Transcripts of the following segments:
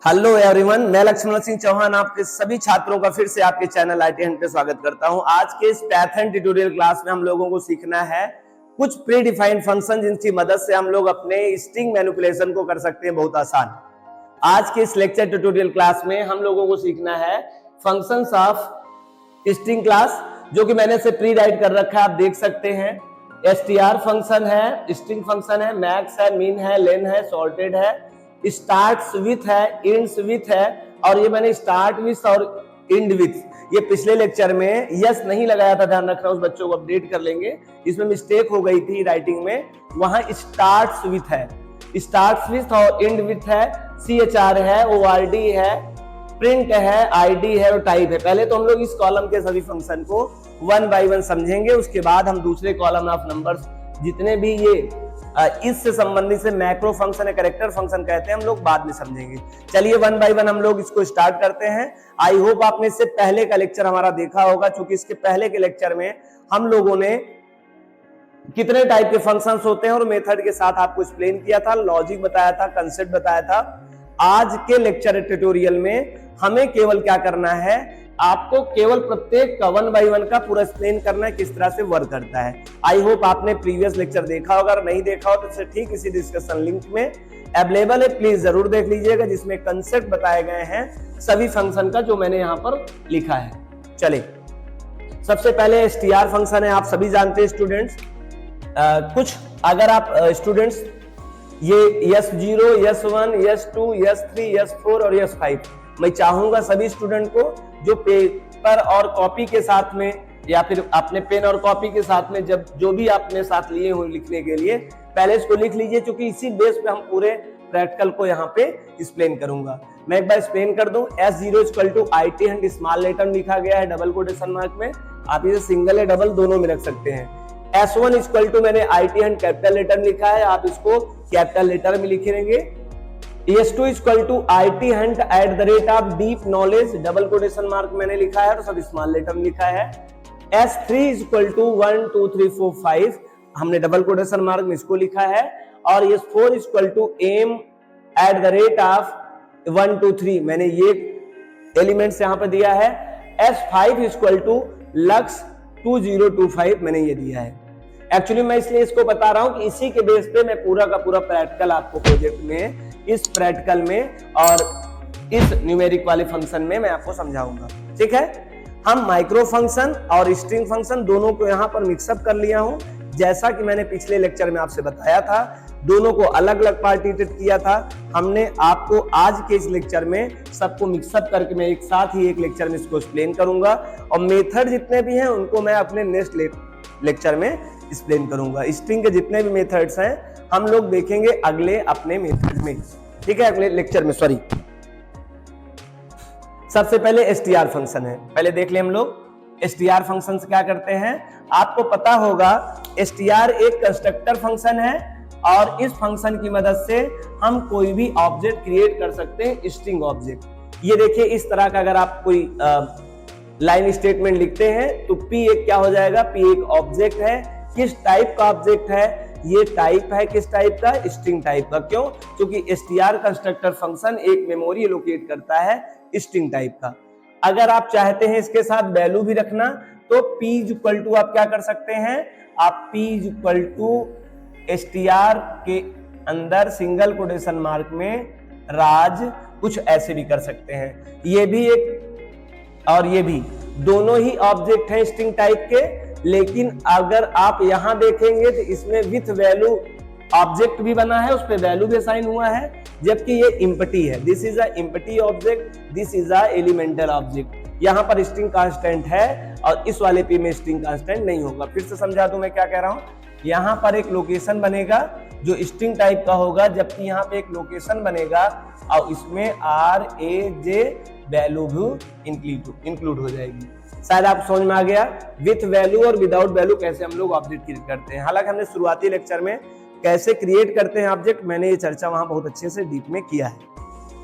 Hello everyone, मैं लक्ष्मण सिंह चौहान आपके सभी छात्रों का फिर से आपके चैनल IT हंट पे स्वागत करता हूं। आज के इस पैथन ट्यूटोरियल क्लास में हम लोगों को सीखना है कुछ प्री डिफाइंड फंक्शन जिनकी मदद से हम लोग अपने स्ट्रिंग मैनिपुलेशन को कर सकते हैं बहुत आसान। आज के इस लेक्चर ट्यूटोरियल क्लास में हम लोगों को सीखना है फंक्शंस ऑफ स्ट्रिंग क्लास, जो कि मैंने से प्री राइट कर रखा है, आप देख सकते हैं। str फंक्शन है, स्ट्रिंग फंक्शन है, मैक्स है, मिन है, लेन है, सॉर्टेड है, स्टार्ट्स विथ है, एंड्स विथ है, और ये मैंने स्टार्ट विथ और एंड विथ ये पिछले लेक्चर में यस नहीं लगाया था, ध्यान रखना, उस बच्चों को अपडेट कर लेंगे, इसमें मिस्टेक हो गई थी राइटिंग में। वहां स्टार्ट्स विथ है, स्टार्ट्स विथ और एंड विथ है, CHR है, ORD है, प्रिंट है, ID है और टाइप है। पहले तो हम लोग इस कॉलम के सभी फंक्शन को वन बाय वन समझेंगे, उसके बाद हम दूसरे कॉलम ऑफ नंबर्स जितने भी ये इससे संबंधित से मैक्रो फंक्शन है, कैरेक्टर फंक्शन कहते हैं, हम लोग बाद में समझेंगे। चलिए वन बाय वन हम लोग इसको स्टार्ट करते हैं। आई होप आपने इससे पहले का लेक्चर हमारा देखा होगा, क्योंकि इसके पहले के लेक्चर में हम लोगों ने कितने टाइप के फंक्शंस होते हैं और मेथड के साथ आपको एक्सप्लेन किया था, लॉजिक बताया था, कंसेप्ट बताया था। आज के लेक्चर ट्यूटोरियल में हमें केवल क्या करना है, आपको केवल प्रत्येक का वन बाय वन का पूरा एक्सप्लेन करना है किस तरह से वर्क करता है। आई होप आपने प्रीवियस लेक्चर देखा होगा, अगर नहीं देखा हो तो ठीक इसी डिस्कशन लिंक में अवेलेबल है, प्लीज जरूर देख लीजिएगा, जिसमें कंसेप्ट बताए गए हैं सभी फंक्शन का जो मैंने यहाँ पर लिखा है। चले, सबसे पहले str फंक्शन है, आप सभी जानते हैं स्टूडेंट्स। कुछ अगर आप स्टूडेंट्स ये S0, S1, S2, S3, S4 और S5, मैं चाहूंगा सभी स्टूडेंट को जो पेपर और कॉपी के साथ में या फिर अपने पेन और कॉपी के साथ में जब जो भी आपने साथ लिए हो लिखने के लिए, पहले इसको लिख लीजिए, क्योंकि इसी बेस पे हम पूरे प्रैक्टिकल को यहाँ पे एक्सप्लेन करूंगा। मैं एक बार एक्सप्लेन कर दूं। S0 IT Hunt small letter में लिखा गया है डबल कोटेशन मार्क में, आप इसे सिंगल या डबल दोनों में रख सकते हैं। S1 मैंने IT हंट कैपिटल लेटर में लिखा है, आप इसको कैपिटल लेटर में लिखेंगे। S2 IT Hunt @deep knowledge double quotation mark मैंने लिखा है और सब स्मॉल लेटर में लिखा है। S3 1 2 3 4 5 हमने डबल कोटेशन मार्क में इसको लिखा है, और S4 aim @1 2 3 मैंने ये एलिमेंट्स यहाँ पे दिया है। S5 lux 2025 मैंने ये दिया है। एक्चुअली मैं इसलिए इसको बता रहा हूं कि इसी के बेस पे मैं पूरा का पूरा प्रैक्टिकल आपको प्रोजेक्ट में, इस प्रैक्टिकल में और इस न्यूमेरिक वाले फंक्शन में मैं आपको समझाऊंगा। ठीक है, हम माइक्रो फंक्शन और स्ट्रिंग फंक्शन दोनों को यहाँ पर मिक्सअप कर लिया हूं। जैसा कि मैंने पिछले लेक्चर में आपसे बताया था, दोनों को अलग अलग पार्टीटेड किया था हमने। आपको आज के इस लेक्चर में सबको मिक्सअप करके मैं एक साथ ही एक लेक्चर में इसको एक्सप्लेन करूंगा, और मेथड जितने भी हैं उनको मैं अपने नेक्स्ट लेक्चर में एक्सप्लेन करूंगा। स्ट्रिंग के जितने भी मेथड्स हैं हम लोग देखेंगे अगले अपने मेथड में, ठीक है, अगले लेक्चर में, सॉरी। सबसे पहले str फंक्शन है, पहले देख ले हम लोग str फंक्शन से क्या करते हैं। आपको पता होगा str एक कंस्ट्रक्टर फंक्शन है, और इस फंक्शन की मदद से हम कोई भी ऑब्जेक्ट क्रिएट कर सकते हैं, स्ट्रिंग ऑब्जेक्ट। ये देखिए, इस तरह का अगर आप कोई लाइन स्टेटमेंट लिखते हैं तो p एक क्या हो जाएगा, p एक ऑब्जेक्ट है। किस टाइप का ऑब्जेक्ट है, ये टाइप है किस टाइप का, स्ट्रिंग टाइप का। क्यों? क्योंकि str कंस्ट्रक्टर फंक्शन एक मेमोरी एलोकेट करता है स्ट्रिंग टाइप का। अगर आप चाहते हैं इसके साथ वैल्यू भी रखना, तो p आप क्या कर सकते हैं, आप p str के अंदर सिंगल कोटेशन मार्क में राज कुछ ऐसे भी कर सकते हैं। ये भी एक और ये भी दोनों ही ऑब्जेक्ट हैं स्ट्रिंग टाइप के, लेकिन अगर आप यहां देखेंगे तो इसमें विथ वैल्यू ऑब्जेक्ट भी बना है, उस पे वैल्यू भी असाइन हुआ है, जबकि ये एम्प्टी है। This is a empty object, this is a elemental object. यहां पर स्ट्रिंग कांस्टेंट है और इस वाले पे में स्ट्रिंग कांस्टेंट नहीं होगा। फिर से समझा दूं मैं क्या कह रहा हूं। यहां पर एक लोकेशन बनेगा जो स्ट्रिंग टाइप का होगा, जबकि यहां पे एक लोकेशन बनेगा और इसमें RAJ वैल्यू भी इंक्लूड हो जाएगी। शायद आप समझ में आ गया विथ वैल्यू और विदाउट वैल्यू कैसे हम लोग ऑब्जेक्ट क्रिएट करते हैं। हालांकि हमने शुरुआती लेक्चर में कैसे क्रिएट करते हैं ऑब्जेक्ट, मैंने ये चर्चा वहां बहुत अच्छे से डीप में किया है।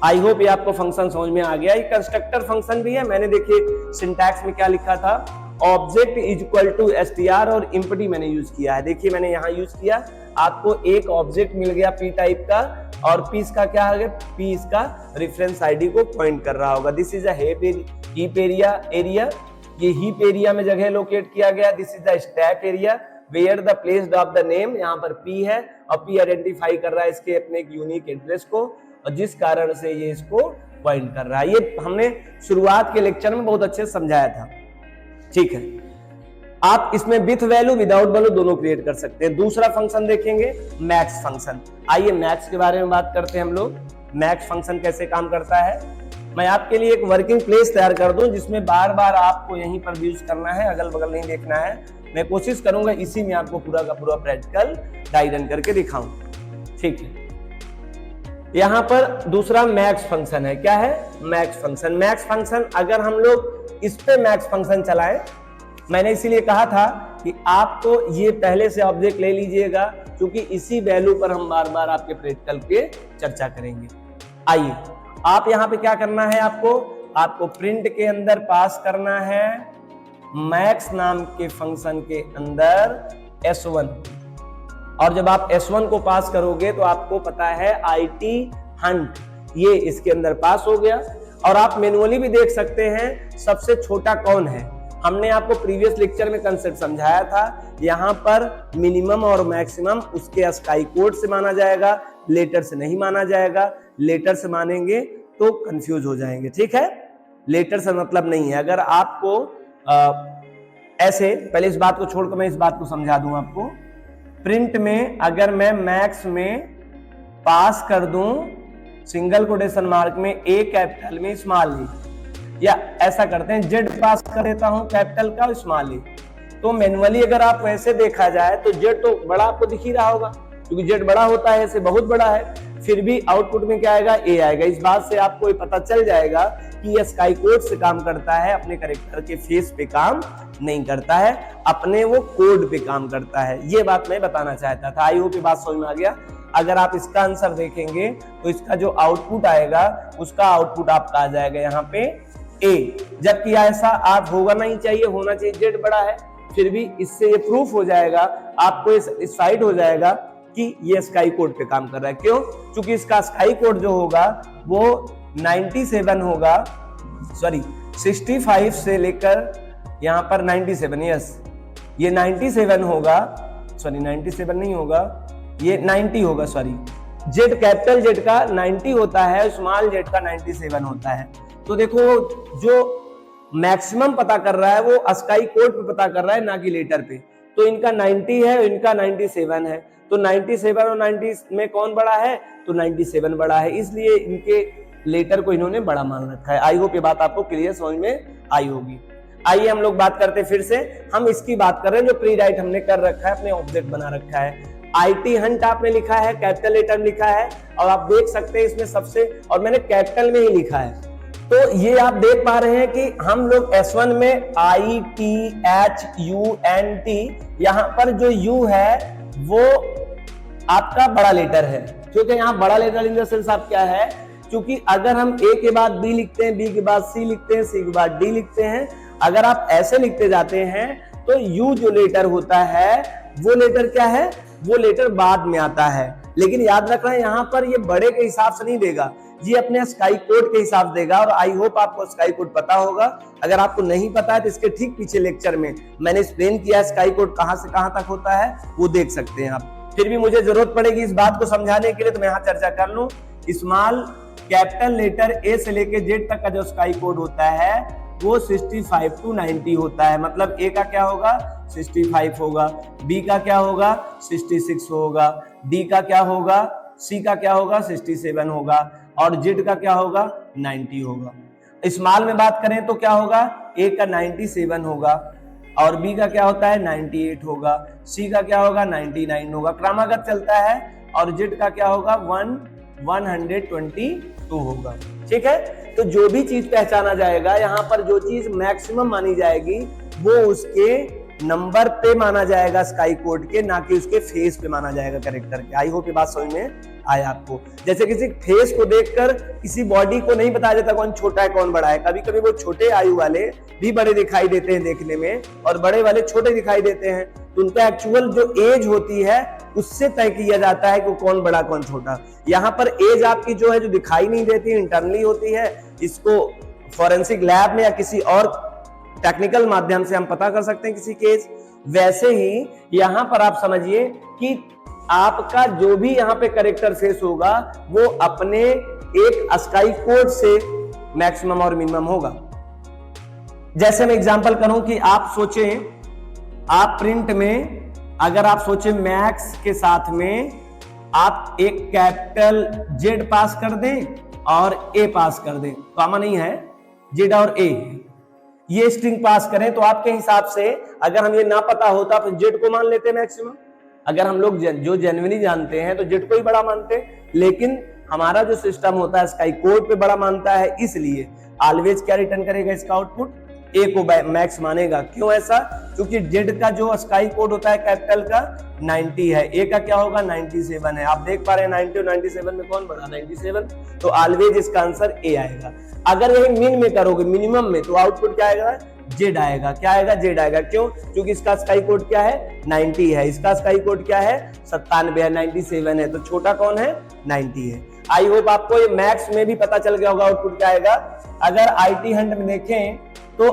आई होप ये आपको फंक्शन समझ में आ गया। ये कंस्ट्रक्टर फंक्शन भी है। मैंने देखिए सिंटैक्स में क्या लिखा था, object is equal to str और एम्प्टी मैंने यूज किया है। देखिए मैंने यहाँ यूज किया, आपको एक ऑब्जेक्ट मिल गया p टाइप का और पी इसका क्या है, पी इसका रेफरेंस आईडी को पॉइंट कर रहा होगा। This is a heap area, ये हीप एरिया में जगह लोकेट किया गया। This is the stack area where the place of the name, यहाँ पर पी है और पी आइडेंटिफाई कर रहा है इसके अपने एक यूनिक एड्रेस को, और जिस कारण से ये इसको पॉइंट कर रहा है। ये हमने शुरुआत के लेक्चर में बहुत अच्छे से समझाया था, ठीक है। आप इसमें विथ वैल्यू विदाउट वैल्यू दोनों क्रिएट कर सकते हैं। दूसरा फंक्शन देखेंगे मैक्स फंक्शन। आइए मैक्स के बारे में बात करते हैं हम लोग। मैक्स फंक्शन कैसे काम करता है, मैं आपके लिए एक वर्किंग प्लेस तैयार कर दूं जिसमें बार बार आपको यहीं पर यूज करना है, अगल बगल नहीं देखना है। मैं कोशिश करूंगा इसी में आपको पूरा का पूरा प्रैक्टिकल डायग्राम करके दिखाऊं, ठीक है। यहाँ पर दूसरा मैक्स फंक्शन है। क्या है, मैक्स फंक्शन। मैक्स फंक्शन अगर हम लोग इस पे मैक्स फंक्शन चलाएं, मैंने इसीलिए कहा था कि आपको ये पहले से ऑब्जेक्ट ले लीजिएगा, क्योंकि इसी वैल्यू पर हम बार बार आपके प्रैक्टिकल पे चर्चा करेंगे। आइए, आप यहाँ पे क्या करना है, आपको प्रिंट के अंदर पास करना है मैक्स नाम के फंक्शन के अंदर S1, और जब आप S1 को पास करोगे तो आपको पता है IT हंट, ये इसके अंदर पास हो गया। और आप मैन्युअली भी देख सकते हैं सबसे छोटा कौन है। हमने आपको प्रीवियस लेक्चर में कंसेप्ट समझाया था, यहाँ पर मिनिमम और मैक्सिमम उसके स्काई कोड से माना जाएगा, लेटर से नहीं माना जाएगा। लेटर से मानेंगे तो कंफ्यूज हो जाएंगे, ठीक है। लेटर से मतलब नहीं है। अगर आपको ऐसे, पहले इस बात को छोड़कर मैं इस बात को समझा दूं आपको। प्रिंट में अगर मैं मैक्स में पास कर दूं सिंगल कोटेशन मार्क में ए कैपिटल में स्मॉल ए, या ऐसा करते हैं जेड पास कर देता हूं कैपिटल का स्मॉल ए, तो मैन्युअली अगर आप वैसे देखा जाए तो जेड तो बड़ा आपको दिख ही रहा होगा, क्योंकि जेड बड़ा होता है, ऐसे बहुत बड़ा है। फिर भी आउटपुट में क्या आएगा, ए आएगा। इस बात से आपको पता चल जाएगा कि ये स्काई कोड से काम करता है, अपने कैरेक्टर के फेस पे काम नहीं करता है, अपने वो कोड पे काम करता है। ये बात मैं बताना चाहता था। आई होप ये बात समझ में आ गया। अगर आप इसका आंसर देखेंगे तो इसका जो आउटपुट आएगा उसका आउटपुट आपका आ जाएगा यहाँ पे ए, जबकि ऐसा आप होगा नहीं चाहिए, होना चाहिए जेड बड़ा है। फिर भी इससे ये प्रूफ हो जाएगा, आपको साइड हो जाएगा कि ये स्काई कोड पे काम कर रहा है। क्यों? क्योंकि इसका स्काई कोड जो होगा वो 97 होगा, सॉरी 65 से लेकर यहाँ पर 97, यस ये 97 होगा, सॉरी 97 नहीं होगा, ये 90 होगा, सॉरी जेड कैपिटल जेड का 90 होता है, स्मॉल जेड का 97 होता है। तो देखो जो मैक्सिमम पता कर रहा है वो स्काई कोड पे पता कर रहा है, ना कि लेटर पे। तो इनका 90 है, इनका 97 है, तो 97 और 90 में कौन बड़ा है, तो 97 बड़ा है, इसलिए इनके लेटर को इन्होंने बड़ा मान रखा है। आई होप ये बात आपको क्लियर समझ में आई होगी। आइए हम लोग बात करते हैं, फिर से हम इसकी बात कर रहे हैं जो प्री राइट हमने कर रखा है, अपने ऑब्जेक्ट बना रखा है। IT हंट आपने लिखा है, कैपिटल लेटर में लिखा है, और आप देख सकते हैं इसमें सबसे, और मैंने कैपिटल में ही लिखा है। तो ये आप देख पा रहे हैं कि हम लोग S1 में ITHUNT, यहाँ पर जो U है वो आपका बड़ा लेटर है, क्योंकि यहाँ बड़ा लेटर इन द सेंस आप क्या है, क्योंकि अगर हम A के बाद B लिखते हैं, B के बाद C लिखते हैं, C के बाद D लिखते हैं, अगर आप ऐसे लिखते जाते हैं तो U जो लेटर होता है वो लेटर क्या है, वो लेटर बाद में आता है। लेकिन याद रखना यहाँ पर ये बड़े के हिसाब से नहीं देगा, ये अपने स्काई कोड के हिसाब देगा। और आई होप आपको स्काई कोड पता होगा। अगर आपको नहीं पता है तो इसके ठीक पीछे लेक्चर में मैंने एक्सप्लेन किया है स्काई कोड कहां से कहां तक होता है, वो देख सकते हैं आप। फिर भी मुझे जरूरत पड़ेगी इस बात को समझाने के लिए, तो मैं यहाँ चर्चा कर लूं। स्मॉल कैपिटल लेटर ए से लेके जेड तक का जो स्काई कोड होता है वो 65 to 90 होता है। मतलब ए का क्या होगा, 65 होगा, बी का क्या होगा, 66 होगा, डी का क्या होगा, सी का क्या होगा, 67 होगा, और जेड का क्या होगा, 90 होगा। स्मॉल में बात करें तो क्या होगा, ए का 97 होगा, और बी का क्या होता है, 98 होगा, सी का क्या होगा, 99 होगा, क्रमागत चलता है, और जेड का क्या होगा, 122 होगा। ठीक है, तो जो भी चीज पहचाना जाएगा, यहाँ पर जो चीज मैक्सिमम मानी जाएगी वो उसके नंबर पे माना जाएगा, स्काई कोड के, ना कि उसके फेस पे माना जाएगा कैरेक्टर के। आई होप ये बात समझ में आया आपको। जैसे किसी फेस को देखकर किसी बॉडी को नहीं बताया जाता कौन छोटा है कौन बड़ा है। कभी कभी वो छोटे आयु वाले भी बड़े दिखाई देते हैं देखने में, और बड़े वाले छोटे दिखाई देते हैं। तो उनका एक्चुअल जो एज होती है उससे तय किया जाता है कि कौन बड़ा कौन छोटा। यहाँ पर एज आपकी जो है जो दिखाई नहीं देती, इंटरनली होती है, इसको फॉरेंसिक लैब में या किसी और टेक्निकल माध्यम से हम पता कर सकते हैं किसी केस। वैसे ही यहां पर आप समझिए कि आपका जो भी यहां पे कैरेक्टर फेस होगा वो अपने एक अस्काई कोड से मैक्सिमम और मिनिमम होगा। जैसे मैं एग्जांपल करूं कि आप सोचें, आप प्रिंट में अगर आप सोचें मैक्स के साथ में आप एक कैपिटल जेड पास कर दें और ए पास कर दें, कॉमन नहीं है, जेड और ए ये स्ट्रिंग पास करें, तो आपके हिसाब से अगर हम ये ना पता होता तो जेड को मान लेते मैक्सिमम। अगर हम लोग जो जेन्युइनली जानते हैं तो जेड को ही बड़ा मानते, लेकिन हमारा जो सिस्टम होता है स्काई कोड पे बड़ा मानता है, इसलिए ऑलवेज क्या रिटर्न करेगा इसका आउटपुट, ए को मैक्स मानेगा। क्यों ऐसा? क्योंकि जेड का जो स्काई कोड होता है कैपिटल का 90 है, ए का क्या होगा 97 है। आप देख पा रहे हैं 90 और 97 में कौन बड़ा, 97, तो ऑलवेज इसका आंसर ए आएगा। अगर यही मिन में करोगे, मिनिमम में, तो आउटपुट क्या आएगा, जेड आएगा। क्या आएगा, जेड आएगा। क्यों? क्योंकि इसका स्काई कोड क्या है 90 है, इसका स्काई कोड क्या है 97 है, 97 है, तो छोटा कौन है 90 है। आई होप आपको ये मैथ्स में भी पता चल गया होगा आउटपुट क्या आएगा। अगर आईटी हंट में देखें तो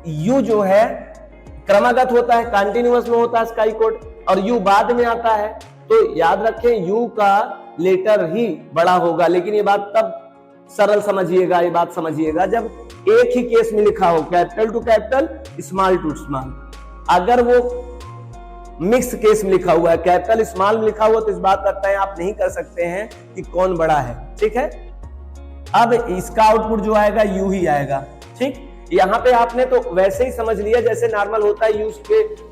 यू जो है क्रमागत होता है, कंटिन्यूअस में होता है स्काई कोड, और यू बाद में आता है, तो याद रखें यू का लेटर ही बड़ा होगा। लेकिन ये बात तब सरल समझिएगा, ये बात समझिएगा जब एक ही केस में लिखा हो, capital to capital, small to small. अगर वो मिक्स केस में लिखा हुआ है, कैपिटल स्मॉल में लिखा हुआ, तो इस बात का तय आप नहीं कर सकते हैं कि कौन बड़ा है। ठीक है, अब इसका आउटपुट जो आएगा यू ही आएगा। ठीक, यहाँ पे आपने तो वैसे ही समझ लिया जैसे नॉर्मल होता है,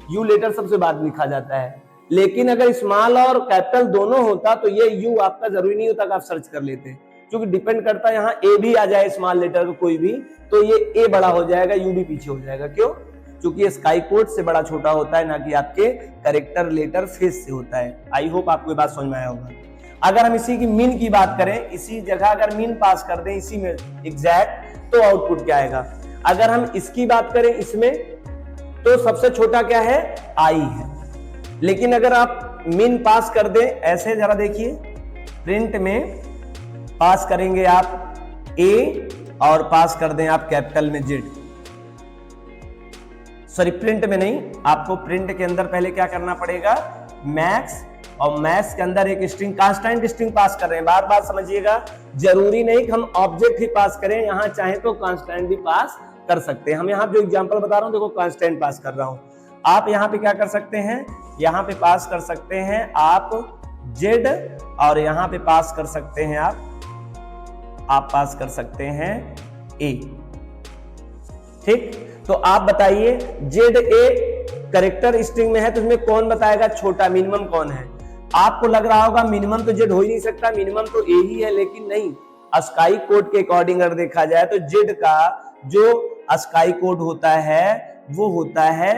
यू लेटर सबसे बाद लिखा जाता है, लेकिन अगर स्मॉल और कैपिटल दोनों होता तो ये यू आपका जरूरी नहीं होता कि आप सर्च कर लेते, क्योंकि डिपेंड करता है यहाँ ए भी आ जाए स्मॉल लेटर को कोई भी, तो ये ए बड़ा हो जाएगा, यू भी पीछे हो जाएगा। क्यों? क्योंकि ये स्काई कोड से बड़ा छोटा होता है, ना कि आपके कैरेक्टर लेटर फेस से होता है। आई होप आपको ये बात समझ में आया होगा। अगर हम इसी की मीन की बात करें, इसी जगह अगर मीन पास कर दें इसी में एग्जैक्ट, तो आउटपुट क्या आएगा। अगर हम इसकी बात करें इसमें, तो सबसे छोटा क्या है, आई है। लेकिन अगर आप मीन पास कर दें ऐसे, जरा देखिए, प्रिंट में पास करेंगे आप ए और पास कर दें आप कैपिटल में जेड, सॉरी प्रिंट में नहीं, आपको प्रिंट के अंदर पहले क्या करना पड़ेगा, मैक्स, और मैक्स के अंदर एक स्ट्रिंग, कांस्टेंट स्ट्रिंग पास कर रहे हैं। बार बार समझिएगा, जरूरी नहीं कि हम ऑब्जेक्ट ही पास करें, यहां चाहे तो कांस्टेंट भी पास कर सकते हैं। हम यहाँ जो एग्जांपल बता रहा हूं, देखो कांस्टेंट पास कर रहा हूं, आप यहाँ पे क्या कर सकते हैं, यहाँ पे पास कर सकते हैं आप जेड, और यहाँ पे पास कर सकते हैं आप पास कर सकते हैं ए। ठीक, तो आप बताइए जेड ए कैरेक्टर स्ट्रिंग में है, तो इसमें कौन बताएगा छोटा, मिनिमम कौन है। आपको लग रहा होगा मिनिमम तो जेड हो ही नहीं सकता, मिनिमम तो ए ही है, लेकिन नहीं, स्काई कोड के अकॉर्डिंग अगर देखा जाए तो जेड का जो स्काई कोड होता है वो होता है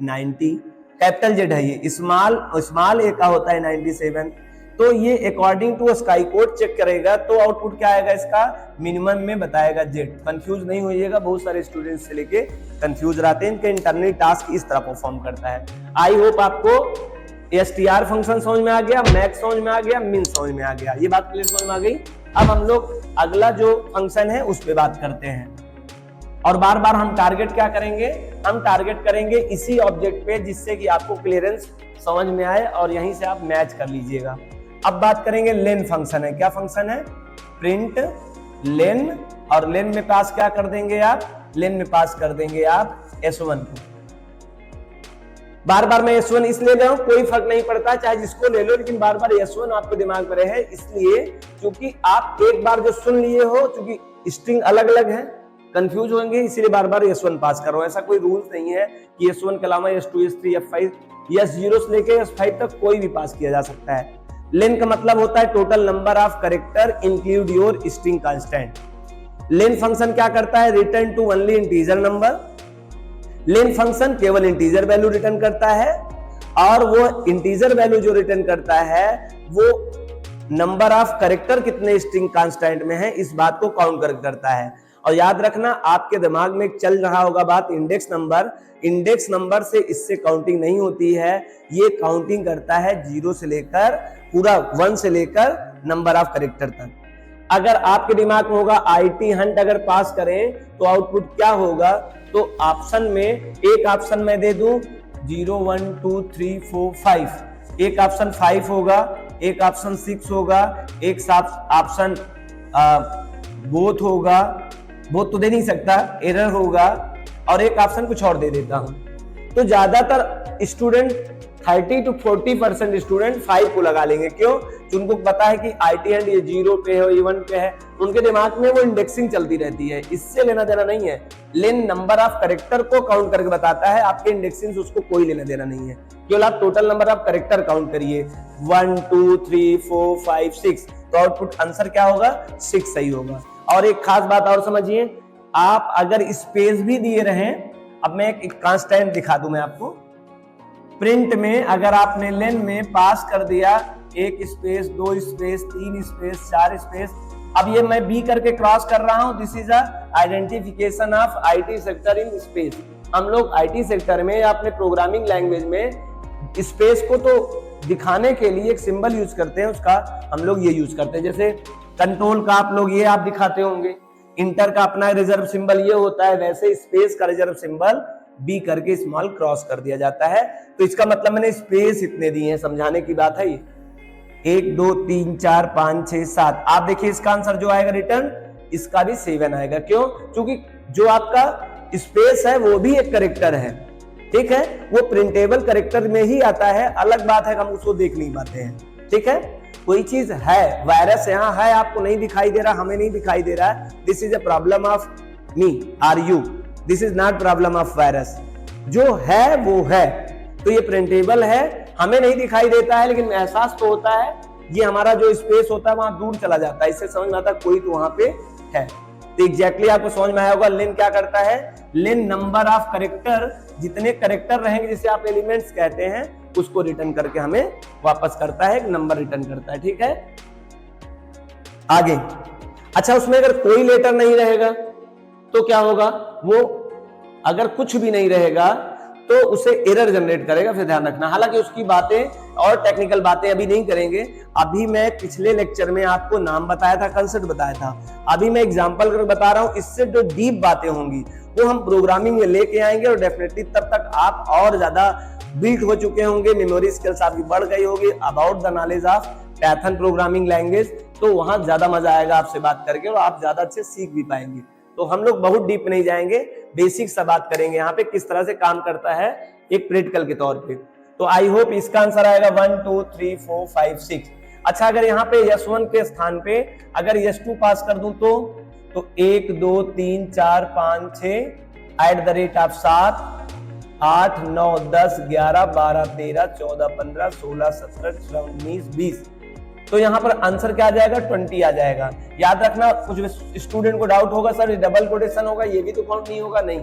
90, कैपिटल जेड है ये, स्मॉल ए का होता है 97, तो ये according to ASCII code check करेगा, तो आउटपुट क्या आएगा इसका, मिनिमम में बताएगा जेड। कंफ्यूज नहीं होइएगा, बहुत सारे स्टूडेंट्स से लेके कंफ्यूज रहते हैं, इनके इंटरनल टास्क इस तरह परफॉर्म करता है। आई होप आपको एसटीआर फंक्शन समझ में आ गया, मैक्स समझ में आ गया, मिन समझ में आ गया, ये बात क्लियर समझ में आ गई। अब हम लोग अगला जो फंक्शन है उस पर बात करते हैं, और बार बार हम टारगेट क्या करेंगे, हम टारगेट करेंगे इसी ऑब्जेक्ट पे जिससे कि आपको क्लियरेंस समझ में आए और यहीं से आप मैच कर लीजिएगा। अब बात करेंगे लेन फंक्शन है। क्या फंक्शन है, प्रिंट लेन, और लेन में पास क्या कर देंगे आप, लेन में पास कर देंगे आप S1 को। बार बार मैं S1 इसलिए ले रहा हूं, कोई फर्क नहीं पड़ता चाहे जिसको ले लो, लेकिन बार बार S1 आपको दिमाग में रहे, इसलिए क्योंकि आप एक बार जो सुन लिए हो, क्योंकि स्ट्रिंग अलग अलग है, कंफ्यूज होंगे, इसीलिए बार बार S1 पास करो। ऐसा कोई रूल्स नहीं है कि S1 के अलावा S2, S3, F5, S0 से लेके S5 तक कोई भी पास किया जा सकता है। लेन का मतलब होता है total number of character include your string constant. Len function क्या करता है, return to only integer number. Len function केवल इंटीजर वैल्यू रिटर्न करता है, और वो इंटीजर वैल्यू जो रिटर्न करता है वो नंबर ऑफ कैरेक्टर कितने स्ट्रिंग कांस्टेंट में है इस बात को काउंट करता है। और याद रखना आपके दिमाग में चल रहा होगा बात इंडेक्स नंबर से इससे काउंटिंग नहीं होती है, ये काउंटिंग करता है 0 से लेकर पूरा 1 से लेकर नंबर ऑफ कैरेक्टर तक। अगर आपके दिमाग में होगा IT हंट अगर पास करें तो आउटपुट क्या होगा, तो ऑप्शन में एक ऑप्शन मैं दे दूं 0 1 2 3 4 5, एक ऑप्शन 5 होगा, एक ऑप्शन 6 होगा, एक ऑप्शन बोथ होगा, बोथ तो दे नहीं सकता, एरर होगा, और एक ऑप्शन कुछ और दे देता हूं। तो ज्यादातर स्टूडेंट 30 to 40% स्टूडेंट 5 को लगा लेंगे। क्यों? उनको पता है कि IT हंट ये 0 पे है, ये 1 पे है, उनके दिमाग में वो इंडेक्सिंग चलती रहती है, इससे लेना देना नहीं है। लेन नंबर ऑफ कैरेक्टर को काउंट करके बताता है, आपके इंडेक्सिंग से उसको कोई लेना देना नहीं है। केवल आप total number of character count करिए 1 2 3 4 5 6, तो आउटपुट आंसर क्या होगा? 6 सही होगा। और एक खास बात और समझिए, आप अगर स्पेस भी दिए रहें, अब मैं एक कांस्टेंट दिखा दूं मैं आपको, प्रिंट में अगर आपने लेन में पास कर दिया 1 स्पेस 2 स्पेस 3 स्पेस 4 स्पेस, अब ये मैं बी करके क्रॉस कर रहा हूं, this is identification of IT sector in space. हम लोग IT सेक्टर में या अपने प्रोग्रामिंग लैंग्वेज में स्पेस को तो दिखाने के लिए एक सिंबल यूज करते हैं, उसका हम लोग ये यूज करते हैं। जैसे कंट्रोल का आप लोग ये आप दिखाते होंगे, इंटर का अपना रिजर्व सिंबल ये होता है, वैसे स्पेस का रिजर्व सिंबल बी करके स्मॉल क्रॉस कर दिया जाता है। तो इसका मतलब मैंने स्पेस इतने दिए हैं, समझाने की बात है ये। 1 2 3 4 5 6 7, आप देखिए इसका आंसर जो आएगा रिटर्न, इसका भी 7 आएगा। क्यों? क्योंकि जो आपका स्पेस है वो भी एक कैरेक्टर है, ठीक है, वो प्रिंटेबल कैरेक्टर में ही आता है। अलग बात है हम उसको देख नहीं पाते हैं, ठीक है। कोई चीज है, वायरस यहाँ है, आपको नहीं दिखाई दे रहा, हमें नहीं दिखाई दे रहा है, this is a problem of memory, this is not problem of virus. जो है वो है, तो ये प्रिंटेबल है, हमें नहीं दिखाई देता है लेकिन एहसास तो होता है। ये हमारा जो स्पेस होता है वहां दूर चला जाता है, इससे समझ में आता है कोई तो वहां पे है। तो एग्जैक्टली आपको समझ में आया होगा लेन क्या करता है। लेन नंबर ऑफ कैरेक्टर, जितने कैरेक्टर रहेंगे जिसे आप एलिमेंट्स कहते हैं, उसको रिटर्न करके हमें वापस करता है, एक नंबर रिटर्न करता है, ठीक है। आगे, अच्छा उसमें अगर कोई लेटर नहीं रहेगा तो क्या होगा? वो अगर कुछ भी नहीं रहेगा तो उसे एरर जनरेट करेगा, फिर ध्यान रखना। हालांकि उसकी बातें और टेक्निकल बातें अभी नहीं करेंगे। अभी मैं पिछले लेक्चर में आपको नाम बताया था, कंसेप्ट बताया था, अभी मैं एग्जांपल करके बता रहा हूं। इससे जो डीप बातें होंगी वो हम प्रोग्रामिंग में लेके आएंगे, और डेफिनेटली तब तक आप और ज्यादा बिल्ड हो चुके होंगे, मेमोरी स्किल्स आपकी बढ़ गई होगी about the knowledge of Python programming language. तो वहां ज्यादा मजा आएगा आपसे बात करके, और आप ज्यादा अच्छे सीख भी पाएंगे। तो हम लोग बहुत डीप नहीं जाएंगे, बेसिक सा बात करेंगे यहाँ पे, किस तरह से काम करता है एक प्रैक्टिकल के तौर पे। तो आई होप इसका आंसर आएगा 1 2 3 4 5 6। अच्छा, अगर यहाँ पे यस1 के स्थान पे अगर यस2 पास कर दूं तो 1 2 3 4 5 6 @7 8 9 10 11 12 13 14 15 16 17 18 19 20, तो यहाँ पर आंसर क्या आ जाएगा? 20 आ जाएगा। याद रखना, कुछ स्टूडेंट को डाउट होगा सर ये डबल कोटेशन होगा, ये भी तो काउंट नहीं होगा। नहीं,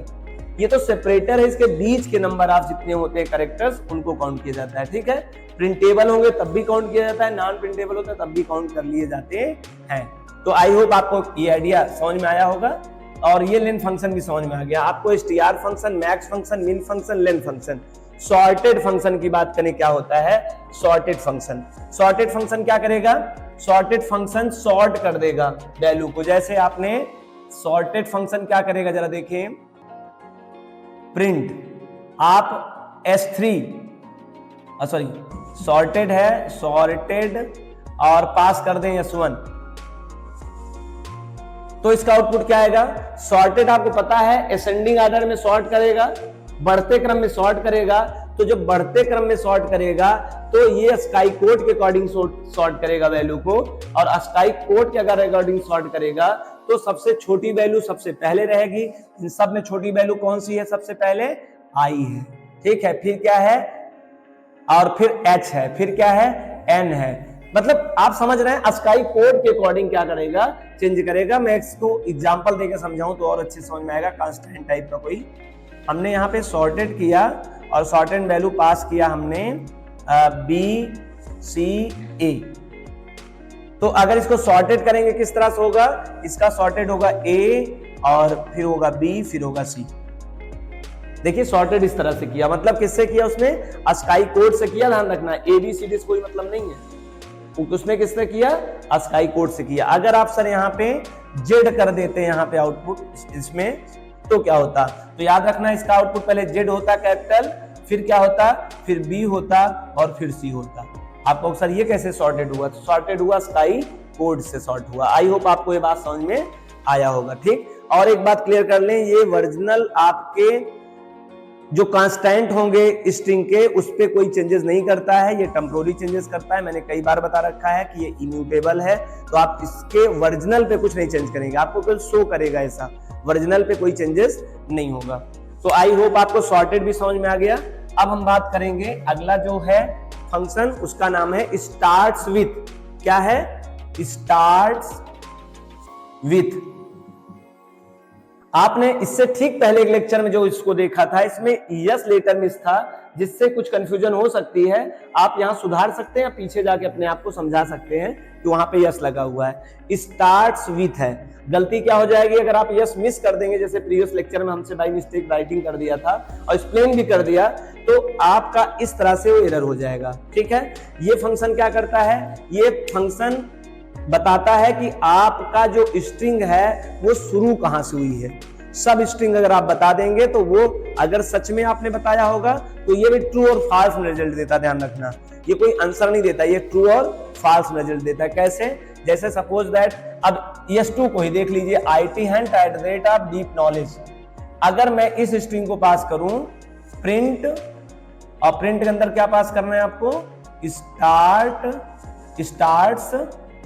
ये तो सेपरेटर है, इसके बीच के नंबर ऑफ जितने होते हैं कैरेक्टर्स उनको काउंट किया जाता है, ठीक है। प्रिंटेबल होंगे तब भी काउंट किया जाता है, नॉन प्रिंटेबल होता है तब भी काउंट कर लिए जाते हैं। तो आई होप आपको ये आइडिया समझ में आया होगा, और ये लेन फंक्शन भी समझ में आ गया आपको। str फंक्शन, मैक्स फंक्शन, मिन function, len function. Sorted function की बात करें, क्या होता है सॉर्टेड फंक्शन? सॉर्टेड फंक्शन क्या करेगा? सॉर्टेड फंक्शन सॉर्ट कर देगा वैल्यू को। जैसे आपने सॉर्टेड फंक्शन क्या करेगा जरा देखें, प्रिंट आप S3 सॉरी सॉर्टेड है, सॉर्टेड और पास कर दें S1, तो इसका आउटपुट क्या आएगा? सॉर्टेड आपको पता है असेंडिंग ऑर्डर में सॉर्ट करेगा, बढ़ते क्रम में सॉर्ट करेगा। तो जब बढ़ते क्रम में सॉर्ट करेगा तो ये स्काई कोड के अकॉर्डिंग सॉर्ट करेगा वैल्यू को, और स्काई कोड के अगर अकॉर्डिंग सॉर्ट करेगा तो सबसे छोटी वैल्यू सबसे पहले रहेगी। इन सब में छोटी वैल्यू कौन सी है? सबसे पहले आई है, ठीक है, फिर क्या है, और फिर एच है, फिर क्या है, एन है। मतलब आप समझ रहे हैं, स्काई कोड के अकॉर्डिंग क्या करेगा? चेंज करेगा। मैं इसको एग्जांपल देकर समझाऊं तो और अच्छे समझ में आएगा। कांस्टेंट टाइप का कोई हमने यहाँ पे सॉर्टेड किया और सॉर्टेड वैल्यू पास किया हमने बी सी ए। तो अगर इसको सॉर्टेड करेंगे किस तरह से होगा? इसका सॉर्टेड होगा ए और फिर होगा बी, फिर होगा सी। देखिए सॉर्टेड इस तरह से किया, मतलब किससे किया उसने, अस्काई कोड से किया, ध्यान रखना ABCD से कोई मतलब नहीं है, उसने किससे किया, अस्काई कोड से किया। अगर आप सर यहाँ पे जेड कर देते हैं यहाँ पे आउटपुट इसमें, तो क्या होता, तो याद रखना इसका आउटपुट पहले जेड होता कैपिटल, फिर क्या होता, फिर बी होता और फिर सी होता। आपको सर ये कैसे सॉर्टेड हुआ, तो सॉर्टेड हुआ स्काई कोड से सॉर्ट हुआ। आई होप आपको ये बात समझ में आया होगा। ठीक, और एक बात क्लियर कर लें, ये ओरिजिनल आपके जो कांस्टेंट होंगे स्ट्रिंग के उस पे कोई चेंजेस नहीं करता है, ये टेम्पोररी चेंजेस करता है। मैंने कई बार बता रखा है कि ये इम्यूटेबल है, तो आप इसके ओरिजिनल पे कुछ नहीं चेंज करेंगे, आपको केवल शो करेगा ऐसा, ओरिजिनल पे कोई चेंजेस नहीं होगा। तो आई होप आपको सॉर्टेड भी समझ में आ गया। अब हम बात करेंगे अगला जो है फंक्शन, उसका नाम है स्टार्ट्स विथ। क्या है, स्टार्ट्स विथ। आपने इससे ठीक पहले एक लेक्चर में जो इसको देखा था, इसमें यस लेटर मिस था, जिससे कुछ कंफ्यूजन हो सकती है। आप यहां सुधार सकते हैं, पीछे जाके अपने आप को समझा सकते हैं कि वहां पे यस लगा हुआ है, स्टार्ट्स विथ है। गलती क्या हो जाएगी अगर आप यस मिस कर देंगे, जैसे प्रीवियस लेक्चर में हमसे बाय मिस्टेक राइटिंग कर दिया था और एक्सप्लेन भी कर दिया, तो आपका इस तरह से वो एरर हो जाएगा। ठीक है, ये फंक्शन क्या करता है, ये फंक्शन बताता है कि आपका जो स्ट्रिंग है वो शुरू कहां से हुई है। सब स्ट्रिंग अगर आप बता देंगे तो वो, अगर सच में आपने बताया होगा तो ये भी ट्रू और फॉल्स में रिजल्ट देता है। ध्यान रखना, ये कोई आंसर नहीं देता, ये ट्रू और फॉल्स में रिजल्ट देता है। कैसे, जैसे सपोज दैट, अब yes2 को ही देख लीजिए, IT@deep knowledge। अगर मैं इस स्ट्रिंग को पास करूं प्रिंट, और प्रिंट के अंदर क्या पास करना है आपको, स्टार्ट्स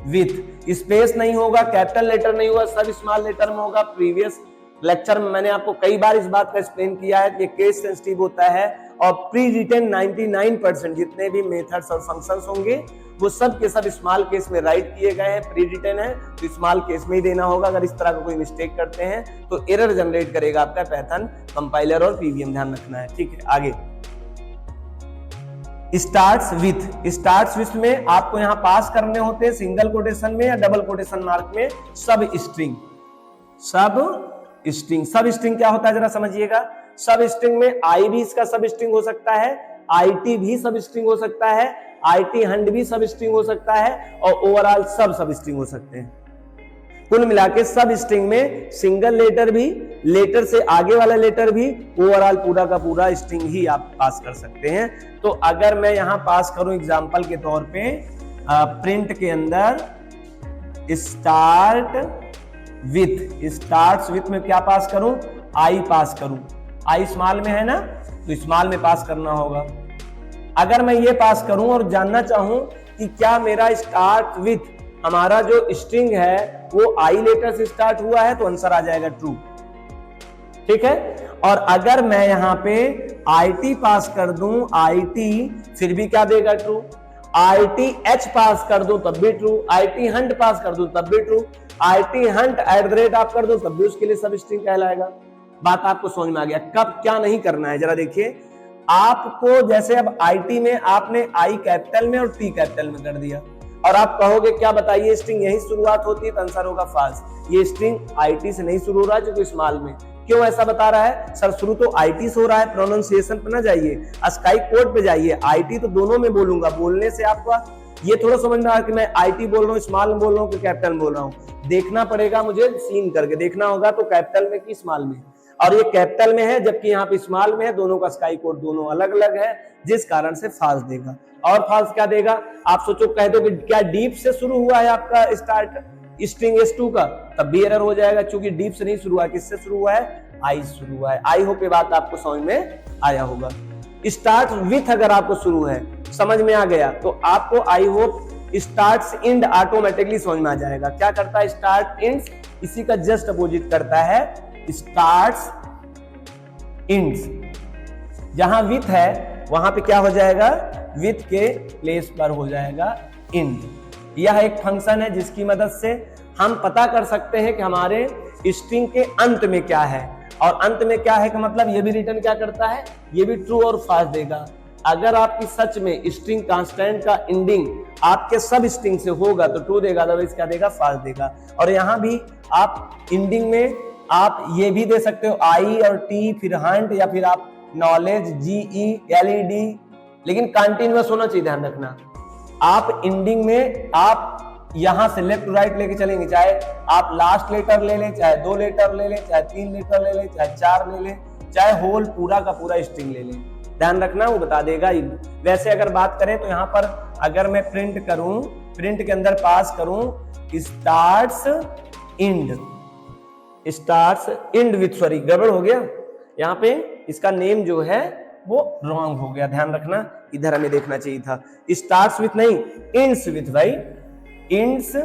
विथ, स्पेस नहीं होगा, कैपिटल लेटर नहीं होगा, सब स्मॉल लेटर में होगा। प्रीवियस लेक्चर में मैंने आपको कई बार इस बात का एक्सप्लेन किया है कि केस सेंसिटिव होता है, और प्री रिटेन 99% जितने भी मेथड्स और फंक्शंस होंगे वो सब के सब स्मॉल केस में राइट किए गए हैं, प्री रिटेन है तो स्मॉल केस में ही देना होगा। अगर इस तरह का कोई मिस्टेक करते हैं तो एरर जनरेट करेगा आपका पाइथन कंपाइलर और पीवीएम, ध्यान रखना है। ठीक है, आगे स्टार्ट्स विथ। स्टार्ट्स विथ में आपको यहां पास करने होते हैं सिंगल कोटेशन में या डबल कोटेशन मार्क में सब स्ट्रिंग। सब स्ट्रिंग क्या होता है जरा समझिएगा। सब स्ट्रिंग में आई भी इसका सब स्ट्रिंग हो सकता है, IT भी सब स्ट्रिंग हो सकता है, IT हंड भी सब स्ट्रिंग हो सकता है, और ओवरऑल सब स्ट्रिंग हो सकते हैं। कुल मिला के सब स्ट्रिंग में सिंगल लेटर भी, लेटर से आगे वाला लेटर भी, ओवरऑल पूरा का पूरा स्ट्रिंग ही आप पास कर सकते हैं। तो अगर मैं यहां पास करूं एग्जांपल के तौर पे प्रिंट के अंदर स्टार्ट्स विथ में क्या पास करूं, आई पास करूं, आई स्मॉल में है ना, तो स्मॉल में पास करना होगा। अगर मैं ये पास करूं और जानना चाहूं कि क्या मेरा स्टार्ट विथ, हमारा जो स्ट्रिंग है वो आई लेटर से स्टार्ट हुआ है, तो आंसर आ जाएगा ट्रू। ठीक है, और अगर मैं यहां पे IT पास कर दूं, IT फिर भी क्या देगा, ट्रू। ITH पास कर दूं तब भी ट्रू, IT हंट पास कर दूं तब भी ट्रू, IT हंट @ आप कर दो तब भी उसके लिए सब स्ट्रिंग कहलाएगा। बात आपको समझ में आ गया। कब क्या नहीं करना है जरा देखिए, आपको जैसे अब IT में आपने I कैपिटल में और T कैपिटल में कर दिया, और आप कहोगे क्या बताइए स्ट्रिंग यही शुरुआत होती है, तो आंसर होगा फॉल्स। ये स्ट्रिंग IT से नहीं शुरू हो रहा है, जो स्मॉल में। क्यों ऐसा बता रहा है सर, शुरू तो IT से हो रहा है, प्रोनाउंसिएशन पे ना जाइए, अस्काई कोड पे जाइए। IT तो दोनों में बोलूंगा, बोलने से आपका ये थोड़ा समझना है कि मैं IT बोल रहा हूँ, स्मॉल में बोल रहा हूँ कि कैपिटल में बोल रहा हूँ। देखना पड़ेगा, मुझे सीन करके देखना होगा, तो कैपिटल में कि स्मॉल में, और ये कैपिटल में है जबकि यहाँ पे स्मॉल में है, दोनों का स्काई कोड दोनों अलग अलग है, जिस कारण से फॉल्स देगा। और फॉल्स क्या देगा, आप सोचो कह दो कि क्या डीप से शुरू हुआ है आपका स्टार्ट स्ट्रिंग S2 का, तब भी एरर हो जाएगा, क्योंकि डीप से नहीं शुरू हुआ है, किससे शुरू हुआ है, आई शुरू हुआ है। आई होप ये बात आपको समझ में आया होगा। स्टार्ट विथ अगर आपको शुरू है, समझ में आ गया, तो आपको I hope starts end automatically समझ में आ जाएगा। क्या करता है स्टार्ट इंड, इसी का जस्ट अपोजिट करता है स्टार्ट्स इंड्स। जहां विथ है वहां पे क्या हो जाएगा, विथ के प्लेस पर हो जाएगा इंड। यह एक फंक्शन है जिसकी मदद से हम पता कर सकते हैं कि हमारे स्ट्रिंग के अंत में क्या है, और अंत में क्या है का मतलब ये भी रिटर्न क्या करता है, ये भी ट्रू और फॉल्स देगा। अगर आपकी सच में स्ट्रिंग कांस्टेंट का एंडिंग आपके सब स्ट्रिंग से होगा तो ट्रू देगा, अदरवाइज क्या देगा, फॉल्स देगा। और यहाँ भी आप एंडिंग में आप ये भी दे सकते हो आई और टी, फिर हंट, या फिर आप नॉलेज GE LED, लेकिन कंटिन्यूअस होना चाहिए, ध्यान रखना। आप एंडिंग में आप यहां से लेफ्ट टू राइट लेके चलेंगे, चाहे आप लास्ट लेटर ले लें, चाहे 2 लेटर ले लें, चाहे 3 लेटर ले लें, चाहे 4 ले लें, चाहे होल पूरा का पूरा स्ट्रिंग ले लें, ध्यान रखना वो बता देगा। वैसे अगर बात करें तो यहाँ पर अगर मैं प्रिंट करूं, प्रिंट के अंदर पास करूं स्टार्ट्स इंड विथ, सॉरी गड़बड़ हो गया यहाँ पे, इसका नेम जो है वो रॉन्ग हो गया, ध्यान रखना, इधर हमें देखना चाहिए था, स्टार्ट्स विथ नहीं, इंड्स विथ भाई, इंड्स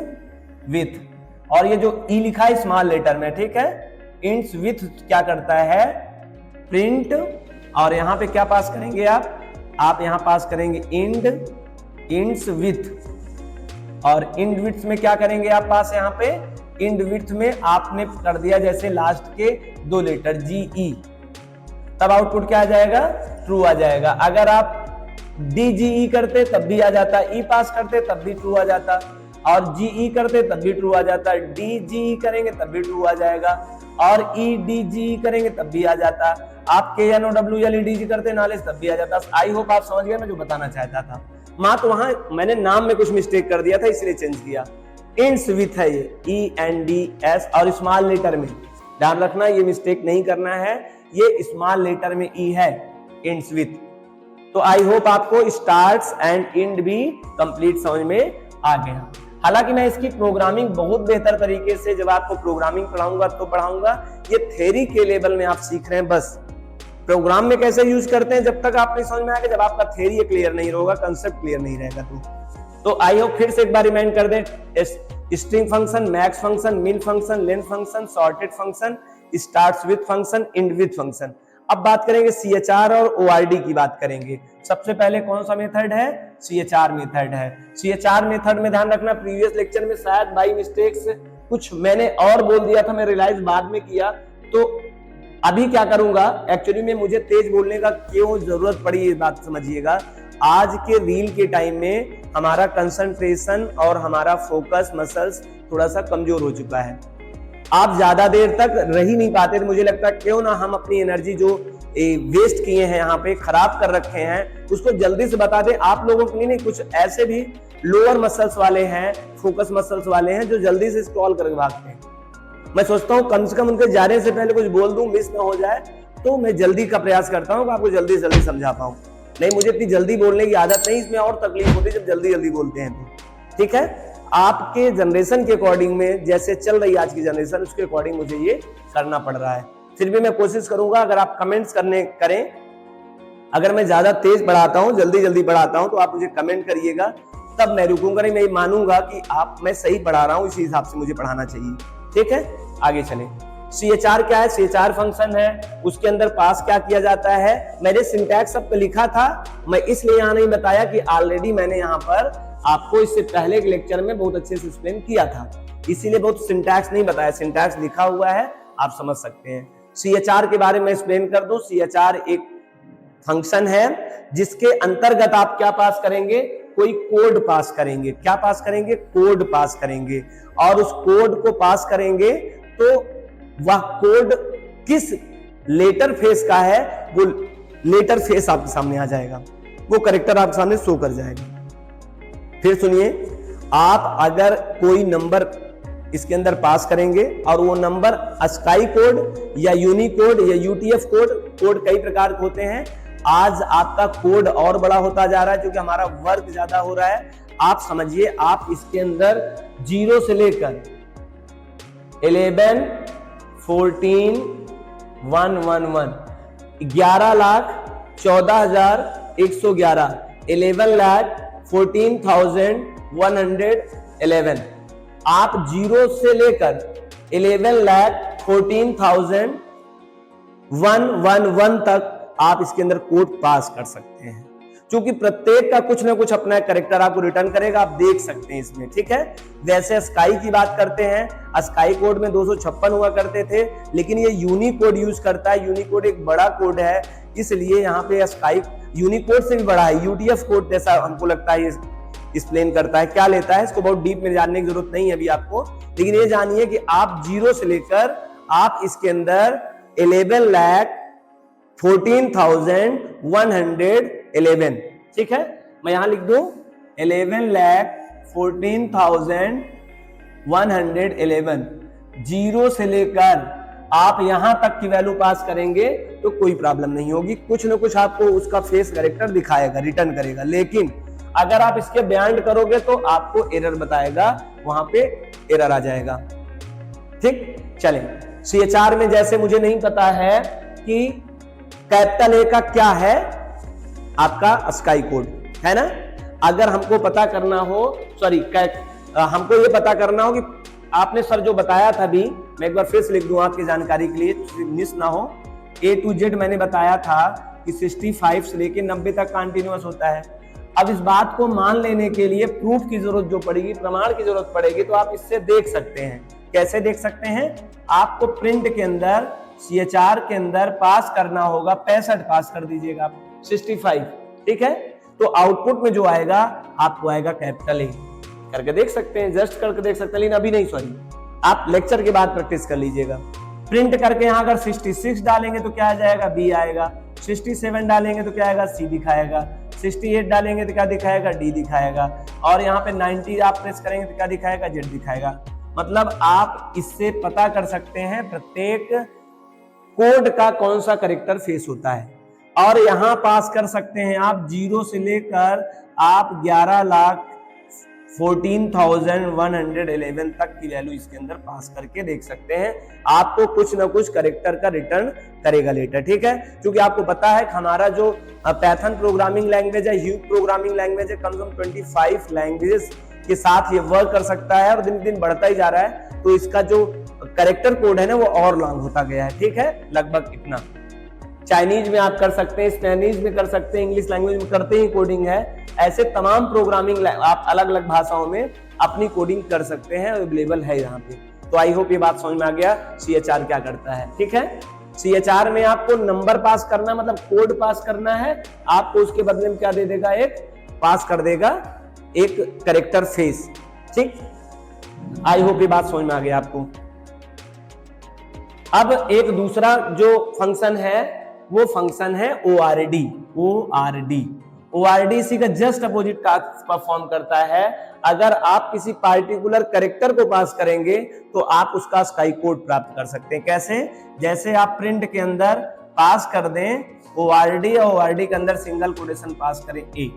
विथ। और ये जो ई लिखा है स्मॉल लेटर में, ठीक है, इंड्स विथ क्या करता है, प्रिंट, और यहां पे क्या पास करेंगे आप यहां पास करेंगे इंड्स विथ, और इंड विथ में क्या करेंगे आप पास, यहाँ पे इंड विथ में आपने कर दिया जैसे लास्ट के 2 लेटर GE, तब आउटपुट क्या आ जाएगा, ट्रू आ जाएगा। अगर आप DGE करते तब भी आ जाता, ई पास करते तब भी ट्रू आ जाता, और GE करते तब भी ट्रू आ जाता, DGE करेंगे तब भी ट्रू आ जाएगा, और EDGE करेंगे तब भी आ जाता, आप KNOWLEDG करते नॉलेज तब भी आ जाता। आई होप आप समझ गए मैं जो बताना चाहता था। तो वहां मैंने नाम में कुछ मिस्टेक कर दिया था, इसलिए चेंज किया। इंड्स विथ है ये ENDS, और स्मॉल लेटर में, ध्यान रखना ये मिस्टेक नहीं करना है, ये स्मॉल लेटर में ई है, इंड्स विथ। तो आई होप आपको स्टार्ट्स एंड इंड भी कंप्लीट समझ में आ गया। हालांकि मैं इसकी प्रोग्रामिंग बहुत बेहतर तरीके से जब आपको प्रोग्रामिंग पढ़ाऊंगा तो पढ़ाऊंगा, ये थ्योरी के लेवल में आप सीख रहे हैं, बस प्रोग्राम में कैसे यूज करते हैं जब तक आप नहीं समझ में आएगा, जब आपका थ्योरी क्लियर नहीं होगा, कंसेप्ट क्लियर नहीं रहेगा। तो आई होप फिर से एक बार रिमाइंड कर दें, स्ट्रिंग फंक्शन, मैक्स फंक्शन, मिन function, length function, sorted function, starts with function, and with function. अब बात करेंगे CHR और ORD की बात करेंगे। सबसे पहले कौन सा मेथड है, CHR मेथड है। CHR मेथड में ध्यान रखना, प्रीवियस लेक्चर में शायद बाई मिस्टेक्स कुछ मैंने और बोल दिया था, मैं रियलाइज बाद में किया, तो अभी क्या करूंगा, एक्चुअली में मुझे तेज बोलने का क्यों जरूरत पड़ी ये बात समझिएगा। आज के रील के टाइम में हमारा कंसंट्रेशन और हमारा फोकस मसल्स थोड़ा सा कमजोर हो चुका है, आप ज्यादा देर तक रह ही नहीं पाते, तो मुझे लगता है क्यों ना हम अपनी एनर्जी जो वेस्ट किए हैं यहाँ पे, खराब कर रखे हैं, उसको जल्दी से बता दें। आप लोगों के लिए नहीं, कुछ ऐसे भी लोअर मसल्स वाले हैं, फोकस मसल्स वाले हैं जो जल्दी से स्क्रॉल करके भागते हैं। मैं सोचता हूँ कम से कम उनके जाने से पहले कुछ बोल दूं, मिस ना हो जाए, तो मैं जल्दी का प्रयास करता हूँ आपको जल्दी से जल्दी समझा पाऊं। नहीं, मुझे इतनी जल्दी बोलने की आदत नहीं, इसमें और तकलीफ होती है जब जल्दी जल्दी बोलते हैं तो। ठीक है, आपके जनरेशन के अकॉर्डिंग में जैसे चल रही आज की जनरेशन, उसके अकॉर्डिंग मुझे ये करना पड़ रहा है। फिर भी मैं कोशिश करूंगा, अगर आप कमेंट्स करें, अगर मैं ज्यादा तेज बढ़ाता हूं, जल्दी जल्दी बढ़ाता हूं, तो आप मुझे कमेंट करिएगा, तब मैं रुकूंगा नहीं, मैं मानूंगा कि मैं सही पढ़ा रहा हूं, इसी हिसाब से मुझे पढ़ाना चाहिए। ठीक है, आगे चलें। CHR क्या है, CHR फंक्शन है, उसके अंदर पास क्या किया जाता है। मैंने सिंटैक्स सब लिखा था, मैं इसलिए यहाँ नहीं बताया कि ऑलरेडी मैंने यहाँ पर आपको इससे पहले के लेक्चर में बहुत अच्छे से एक्सप्लेन किया था, इसीलिए बहुत सिंटैक्स नहीं बताया, सिंटैक्स लिखा हुआ है, आप समझ सकते हैं। CHR के बारे में एक्सप्लेन कर दूं। CHR एक फंक्शन है जिसके अंतर्गत आप क्या पास करेंगे, कोई कोड पास करेंगे। क्या पास करेंगे, कोड पास करेंगे, और उस कोड को पास करेंगे तो वह कोड किस लेटर फेस का है, वो लेटर फेस आपके सामने आ जाएगा, वो कैरेक्टर आपके सामने शो कर जाएगा। फिर सुनिए, आप अगर कोई नंबर इसके अंदर पास करेंगे और वो नंबर अस्काई कोड या यूनिकोड या UTF कोड कई प्रकार के होते हैं। आज आपका कोड और बड़ा होता जा रहा है क्योंकि हमारा वर्क ज्यादा हो रहा है। आप समझिए, आप इसके अंदर 0 से लेकर 11, 14, 111, 11,14,111, 11,14,111। आप 0 से लेकर 11,14,111 तक आप इसके अंदर कोड पास कर सकते हैं, क्योंकि प्रत्येक का कुछ ना कुछ अपना कैरेक्टर आपको रिटर्न करेगा, आप देख सकते हैं इसमें। ठीक है, वैसे स्काई की बात करते हैं, स्काई कोड में 256 हुआ करते थे, लेकिन ये यूनिकोड यूज करता है। यूनिकोड एक बड़ा कोड है, इसलिए यहाँ पे स्काई यूनिकोड से भी बड़ा है। UTF कोड जैसा हमको लगता है एक्सप्लेन करता है, क्या लेता है इसको बहुत डीप में जानने की जरूरत नहीं है अभी आपको, लेकिन ये जानिए कि आप 0 से लेकर आप इसके अंदर 11,14,111, ठीक है, मैं यहां लिख दूं 11,14,111, जीरो से लेकर आप यहां तक की वैल्यू पास करेंगे तो कोई प्रॉब्लम नहीं होगी, कुछ ना कुछ आपको उसका फेस कैरेक्टर दिखाएगा, रिटर्न करेगा। लेकिन अगर आप इसके बियॉन्ड करोगे तो आपको एरर बताएगा, वहां पे एरर आ जाएगा। ठीक, चलें CHR में जैसे मुझे नहीं पता है कि कैपिटल ए का क्या है, आपका स्काई कोड है ना, अगर हमको पता करना हो, हमको ये पता करना हो कि आपने सर जो बताया था अभी, मैं एक बार फिर से लिख दूं आपकी जानकारी के लिए, मिस ना हो। A to Z मैंने बताया था कि 65 से लेके 90 तक कंटिन्यूअस होता है। अब इस बात को मान लेने के लिए प्रूफ की जरूरत जो पड़ेगी, प्रमाण की जरूरत पड़ेगी, तो आप इससे देख सकते हैं। कैसे देख सकते हैं? आपको प्रिंट के अंदर CHR के अंदर पास करना होगा, 65 पास कर दीजिएगा आप, 65, ठीक है, तो आउटपुट में जो आएगा आपको आएगा कैपिटल ए। करके देख सकते हैं, जस्ट करके देख सकते हैं, लेकिन अभी नहीं, सॉरी, आप लेक्चर के बाद प्रैक्टिस कर लीजिएगा। प्रिंट करके यहां अगर 66 डालेंगे तो क्या आ जाएगा? बी आएगा। 67 डालेंगे तो क्या आएगा? सी दिखाएगा। 68 डालेंगे तो क्या दिखाएगा? डी दिखाएगा। और यहाँ पे 90 आप प्रेस करेंगे तो क्या दिखाएगा? जेड दिखाएगा। मतलब आप इससे पता कर सकते हैं प्रत्येक कोड का कौन सा कैरेक्टर फेस होता है। और यहां पास कर सकते हैं आप 0 से लेकर आप 11,14,111 तक की वैल्यू इसके अंदर पास करके देख सकते हैं। आपको कुछ ना कुछ कैरेक्टर का रिटर्न करेगा लेटर, ठीक है, क्योंकि आपको पता है कि हमारा जो पाइथन प्रोग्रामिंग लैंग्वेज है, ह्यूग प्रोग्रामिंग लैंग्वेज है, कम से कम 25 लैंग्वेजेस के साथ ये वर्क कर सकता है और दिन दिन बढ़ता ही जा रहा है। तो इसका जो कैरेक्टर कोड है ना वो और लॉन्ग होता गया है, ठीक है, लगभग इतना। चाइनीज में आप कर सकते हैं, स्पेनिश में कर सकते हैं, इंग्लिश लैंग्वेज में करते ही कोडिंग है। ऐसे तमाम प्रोग्रामिंग आप अलग अलग भाषाओं में अपनी कोडिंग कर सकते हैं, अवेलेबल है यहाँ पे। तो आई होप ये बात समझ में आ गया CHR क्या करता है, ठीक है। CHR में आपको नंबर पास करना, मतलब कोड पास करना है, आपको उसके बदले में क्या दे देगा? एक पास कर देगा एक कैरेक्टर फेस, ठीक। आई होप ये बात समझ में आ गया आपको। अब एक दूसरा जो फंक्शन है वो फंक्शन है ORD। ORD इसी का जस्ट अपोजिट टास्क परफॉर्म करता है। अगर आप किसी पार्टिकुलर कैरेक्टर को पास करेंगे तो आप उसका स्काई कोड प्राप्त कर सकते हैं। कैसे? जैसे आप प्रिंट के अंदर पास कर दें ORD और ORD के अंदर सिंगल कोटेशन पास करें A।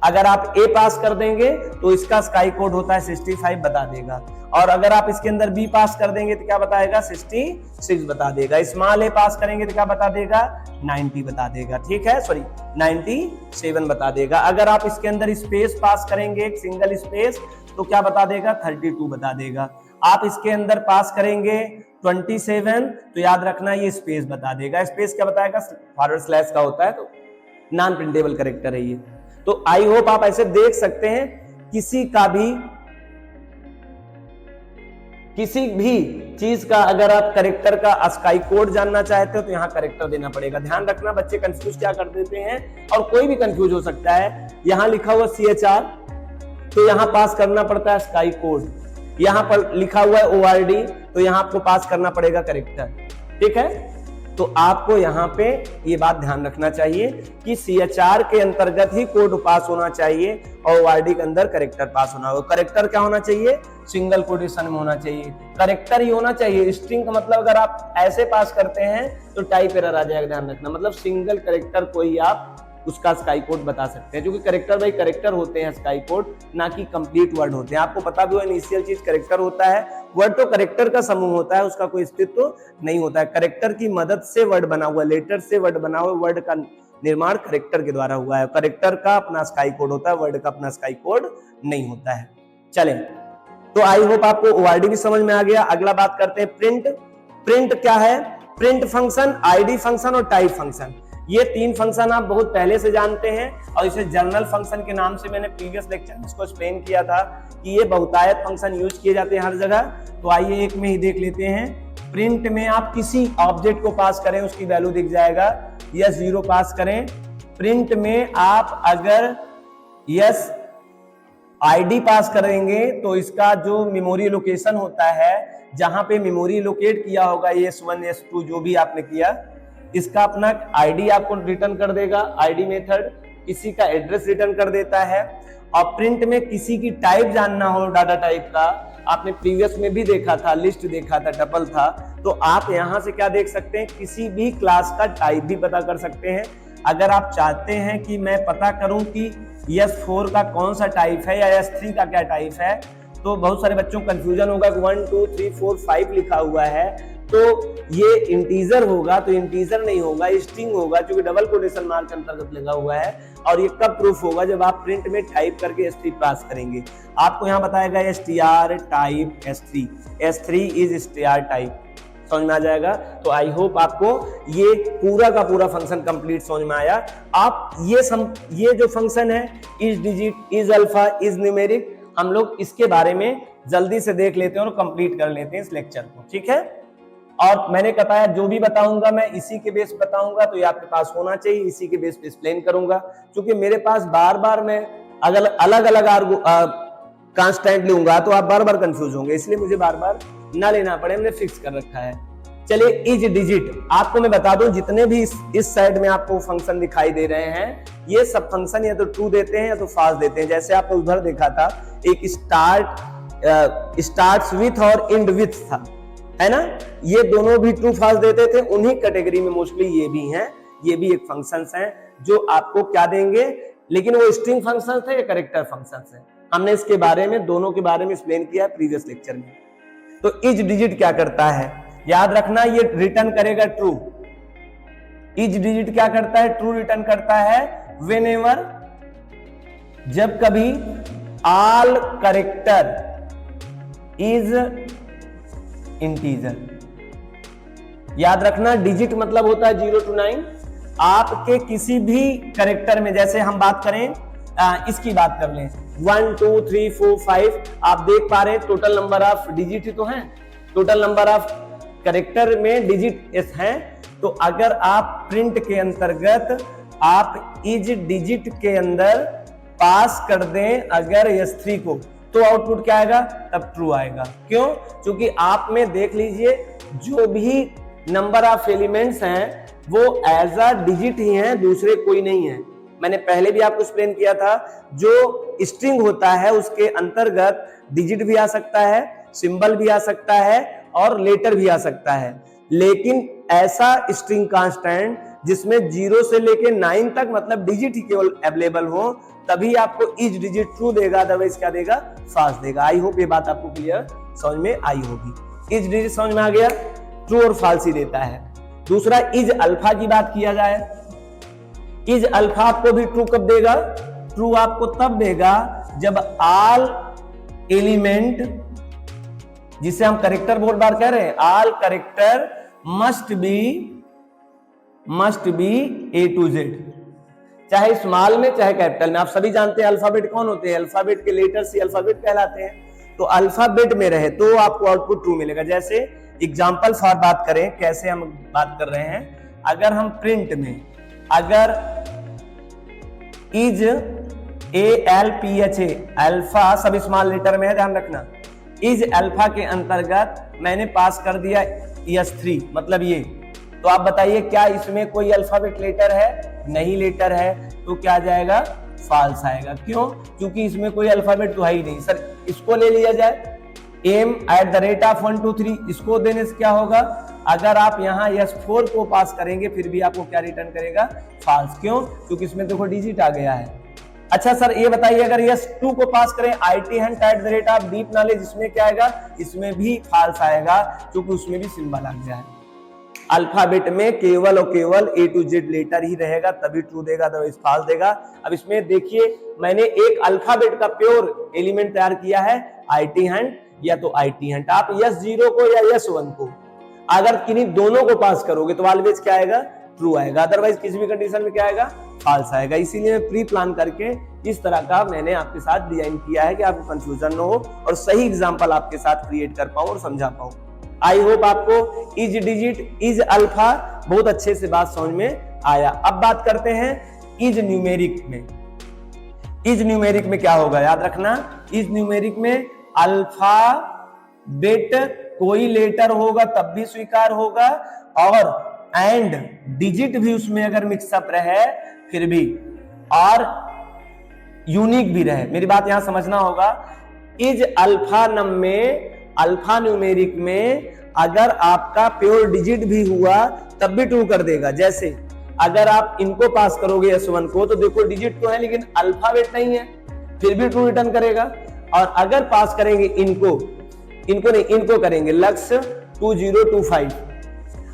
अगर आप A पास कर देंगे तो इसका स्काई कोड होता है 65 बता देगा। और अगर आप इसके अंदर B पास कर देंगे तो क्या बताएगा? 66 बता देगा। स्मॉल A पास करेंगे तो क्या बता देगा? 90 बता देगा, ठीक है, सॉरी 97 बता देगा। अगर आप इसके अंदर स्पेस पास करेंगे, एक सिंगल स्पेस, तो क्या बता देगा? 32 बता देगा। आप इसके अंदर पास करेंगे 27 तो याद रखना ये स्पेस बता देगा। स्पेस क्या बताएगा? फॉरवर्ड स्लैश का होता है, तो नॉन प्रिंटेबल कैरेक्टर है ये। तो आई होप आप ऐसे देख सकते हैं किसी भी चीज का अगर आप कैरेक्टर का स्काई कोड जानना चाहते हो तो यहाँ कैरेक्टर देना पड़ेगा। ध्यान रखना, बच्चे कंफ्यूज क्या कर देते हैं, और कोई भी कंफ्यूज हो सकता है। यहाँ लिखा हुआ CHR तो यहाँ पास करना पड़ता है स्काई कोड, यहाँ पर लिखा हुआ है ORD तो यहाँ आपको पास करना पड़ेगा कैरेक्टर, ठीक है। तो आपको यहाँ पे ये बात ध्यान रखना चाहिए कि CHR के अंतर्गत ही कोड पास होना चाहिए और ORD के अंदर कैरेक्टर पास होना होगा। कैरेक्टर क्या होना चाहिए? सिंगल कोटेशन में होना चाहिए, कैरेक्टर ही होना चाहिए। स्ट्रिंग का मतलब अगर आप ऐसे पास करते हैं तो टाइप एरर आ जाएगा, ध्यान रखना। मतलब सिंगल कैरेक्टर को ही आप उसका स्काई कोड बता सकते हैं, क्योंकि कैरेक्टर बाई कैरेक्टर होते हैं स्काई कोड, ना कि कंप्लीट वर्ड होते हैं। आपको पता भी हो इनिशियल चीज कैरेक्टर होता है, वर्ड तो कैरेक्टर का समूह होता है, उसका कोई अस्तित्व नहीं होता है। कैरेक्टर की मदद से वर्ड बना हुआ, लेटर से वर्ड बना हुआ, वर्ड का निर्माण कैरेक्टर के द्वारा हुआ है। कैरेक्टर का अपना स्काई कोड होता है, वर्ड का अपना स्काई कोड नहीं होता है। चलें, तो आई होप आपको ORD भी समझ में आ गया। अगला बात करते हैं प्रिंट। प्रिंट क्या है? प्रिंट फंक्शन, ID फंक्शन और टाइप फंक्शन, ये तीन फंक्शन आप बहुत पहले से जानते हैं और इसे जर्नल फंक्शन के नाम से मैंने प्रीवियस लेक्चर में इसको एक्सप्लेन किया था कि ये बहुतायत फंक्शन यूज किए जाते हैं हर जगह। तो आइए एक में ही देख लेते हैं। प्रिंट में आप किसी ऑब्जेक्ट को पास करें उसकी वैल्यू दिख जाएगा, यस 0 पास करें। प्रिंट में आप अगर यस आईडी पास करेंगे तो इसका जो मेमोरी लोकेशन होता है, जहां पे मेमोरी लोकेट किया होगा S1 S2 जो भी आपने किया, इसका अपना आईडी आपको रिटर्न कर देगा, आईडी मेथड किसी का एड्रेस रिटर्न कर देता है। और प्रिंट में किसी की टाइप जानना हो, डाटा टाइप का, आपने प्रीवियस में भी देखा था, लिस्ट देखा था, डबल था, तो आप यहां से क्या देख सकते हैं, किसी भी क्लास का टाइप भी पता कर सकते हैं। अगर आप चाहते हैं कि मैं पता करूं कि S4 का कौन सा टाइप है या S3 का क्या टाइप है, तो बहुत सारे बच्चों को कंफ्यूजन होगा कि 1 2 3 4 5 लिखा हुआ है तो ये इंटीजर होगा, तो इंटीजर नहीं होगा, स्ट्रिंग होगा, क्योंकि डबल कोटेशन मार्क अंतर्गत लगा हुआ है। और ये कब प्रूफ होगा, जब आप प्रिंट में टाइप करके S3 पास करेंगे। आपको यहाँ बताएगा str type S3 is str type, समझ में आ जाएगा। तो आई होप आपको ये पूरा का पूरा फंक्शन कंप्लीट समझ में आया। आप ये जो फंक्शन है is digit, is alpha, is numeric, हम लोग इसके बारे में जल्दी से देख लेते हैं और कंप्लीट कर लेते हैं इस लेक्चर को, ठीक है। और मैंने बताया जो भी बताऊंगा मैं इसी के बेस बताऊंगा, तो ये आपके पास होना चाहिए, इसी के बेस पे एक्सप्लेन करूंगा। क्योंकि मेरे पास बार बार मैं अगर अलग अलग कांस्टेंट लूंगा तो आप बार बार कंफ्यूज होंगे, इसलिए मुझे बार बार ना लेना पड़े, हमने फिक्स कर रखा है। चलिए इज डिजिट, आपको मैं बता दूं जितने भी इस साइड में आपको फंक्शन दिखाई दे रहे हैं, ये सब फंक्शन या तो ट्रू देते हैं या तो फॉल्स देते हैं। जैसे आपने उधर देखा था एक स्टार्ट्स विथ और एंड विथ था, है ना, ये दोनों भी ट्रू फॉल्स देते थे। उन्हीं कैटेगरी में मोस्टली ये भी हैं, ये भी एक फंक्शंस हैं जो आपको क्या देंगे, लेकिन वो स्ट्रिंग फंक्शंस है या कैरेक्टर फंक्शंस है, हमने इसके बारे में दोनों के बारे में एक्सप्लेन किया प्रीवियस लेक्चर में। तो इज डिजिट क्या करता है, याद रखना, ये रिटर्न करेगा ट्रू। इज डिजिट क्या करता है, ट्रू रिटर्न करता है व्हेनेवर, जब कभी ऑल कैरेक्टर इज इंटीजर। याद रखना डिजिट मतलब होता है 0 to 9। आपके किसी भी कैरेक्टर में, जैसे हम बात करें इसकी बात कर लें 1 2 3 4 5, आप देख पा रहे हैं टोटल नंबर ऑफ डिजिट ही तो है, टोटल नंबर ऑफ कैरेक्टर में डिजिट एस है। तो अगर आप प्रिंट के अंतर्गत आप इज डिजिट के अंदर पास कर दें अगर S3 को, तो आउटपुट क्या आएगा, तब ट्रू आएगा। क्यों, क्योंकि आप में देख लीजिए जो भी नंबर ऑफ एलिमेंट्स हैं वो एज अ डिजिट ही हैं, दूसरे कोई नहीं है। मैंने पहले भी आपको एक्सप्लेन किया था, जो स्ट्रिंग होता है उसके अंतर्गत डिजिट भी आ सकता है, सिंबल भी आ सकता है और लेटर भी आ सकता है। लेकिन ऐसा स्ट्रिंग कांस्टेंट जिसमें 0 से लेके 9 तक मतलब डिजिट ही केवल अवेलेबल हो, तभी आपको इज डिजिट ट्रू देगा, अदरवाइज क्या देगा, फॉल्स देगा। आई होप ये बात आपको क्लियर समझ में आई होगी। इज डिजिट समझ में आ गया, ट्रू और फॉल्स ही देता है। दूसरा इज अल्फा की बात किया जाए, इज अल्फा आपको भी ट्रू कब देगा, ट्रू आपको तब देगा जब ऑल एलिमेंट, जिसे हम कैरेक्टर बहुत बार कह रहे हैं, all character must be A to Z, चाहे स्मॉल में चाहे कैपिटल में। आप सभी जानते हैं अल्फाबेट कौन होते हैं, अल्फाबेट के लेटर्स ही अल्फाबेट कहलाते हैं। तो अल्फाबेट में रहे तो आपको आउटपुट ट्रू मिलेगा। जैसे एग्जांपल फॉर बात करें, कैसे हम बात कर रहे हैं, अगर हम प्रिंट में अगर इज ALPHA, अल्फा सब स्मॉल लेटर में है, ध्यान रखना, इज अल्फा के अंतर्गत मैंने पास कर दिया S3 मतलब ये, तो आप बताइए क्या इसमें कोई अल्फाबेट लेटर है, नहीं लेटर है, तो क्या आ जाएगा, फॉल्स आएगा। क्यों, क्योंकि इसमें कोई अल्फाबेट तो है ही नहीं। सर इसको ले लिया जाए m@1 2 3, इसको देने से क्या होगा, अगर आप यहाँ S4 को पास करेंगे फिर भी आपको क्या रिटर्न करेगा, फॉल्स। क्यों, क्योंकि इसमें देखो डिजिट आ गया है। अच्छा सर ये बताइए अगर S2 को पास करें IT@deep knowledge, इसमें क्या आएगा, इसमें भी फॉल्स आएगा क्योंकि उसमें भी सिंबल आ गया है। अल्फाबेट में केवल और केवल A to Z लेटर ही रहेगा, तभी ट्रू देगा, अदरवाइज फॉल्स देगा। अब इसमें देखिए मैंने एक अल्फाबेट का प्योर एलिमेंट तैयार किया है, IT या तो IT। आप S0 को या S1 को अगर किन्हीं दोनों को पास करोगे तो ऑलवेज क्या आएगा, ट्रू आएगा, अदरवाइज किसी भी कंडीशन में क्या आएगा, फॉल्स आएगा। इसीलिए मैं प्री प्लान करके इस तरह का मैंने आपके साथ डिजाइन किया है कि आपको कंफ्यूजन न हो और सही एग्जांपल आपके साथ क्रिएट कर पाऊं और समझा पाऊं। आई होप आपको इज डिजिट, इज अल्फा बहुत अच्छे से बात समझ में आया। अब बात करते हैं इज न्यूमेरिक में। इज न्यूमेरिक में क्या होगा, याद रखना, इज न्यूमेरिक में अल्फाबेट कोई लेटर होगा तब भी स्वीकार होगा, और एंड डिजिट भी उसमें अगर मिक्सअप रहे फिर भी, और यूनिक भी रहे। मेरी बात यहां समझना होगा, इज अल्फा नम में, अल्फा न्यूमेरिक में अगर आपका प्योर डिजिट भी हुआ तब भी ट्रू कर देगा। जैसे अगर आप इनको पास करोगे S1 को, तो देखो डिजिट तो है लेकिन अल्फाबेट नहीं है, फिर भी ट्रू रिटर्न करेगा। और अगर पास करेंगे इनको नहीं, इनको करेंगे लक्ष्य 2025,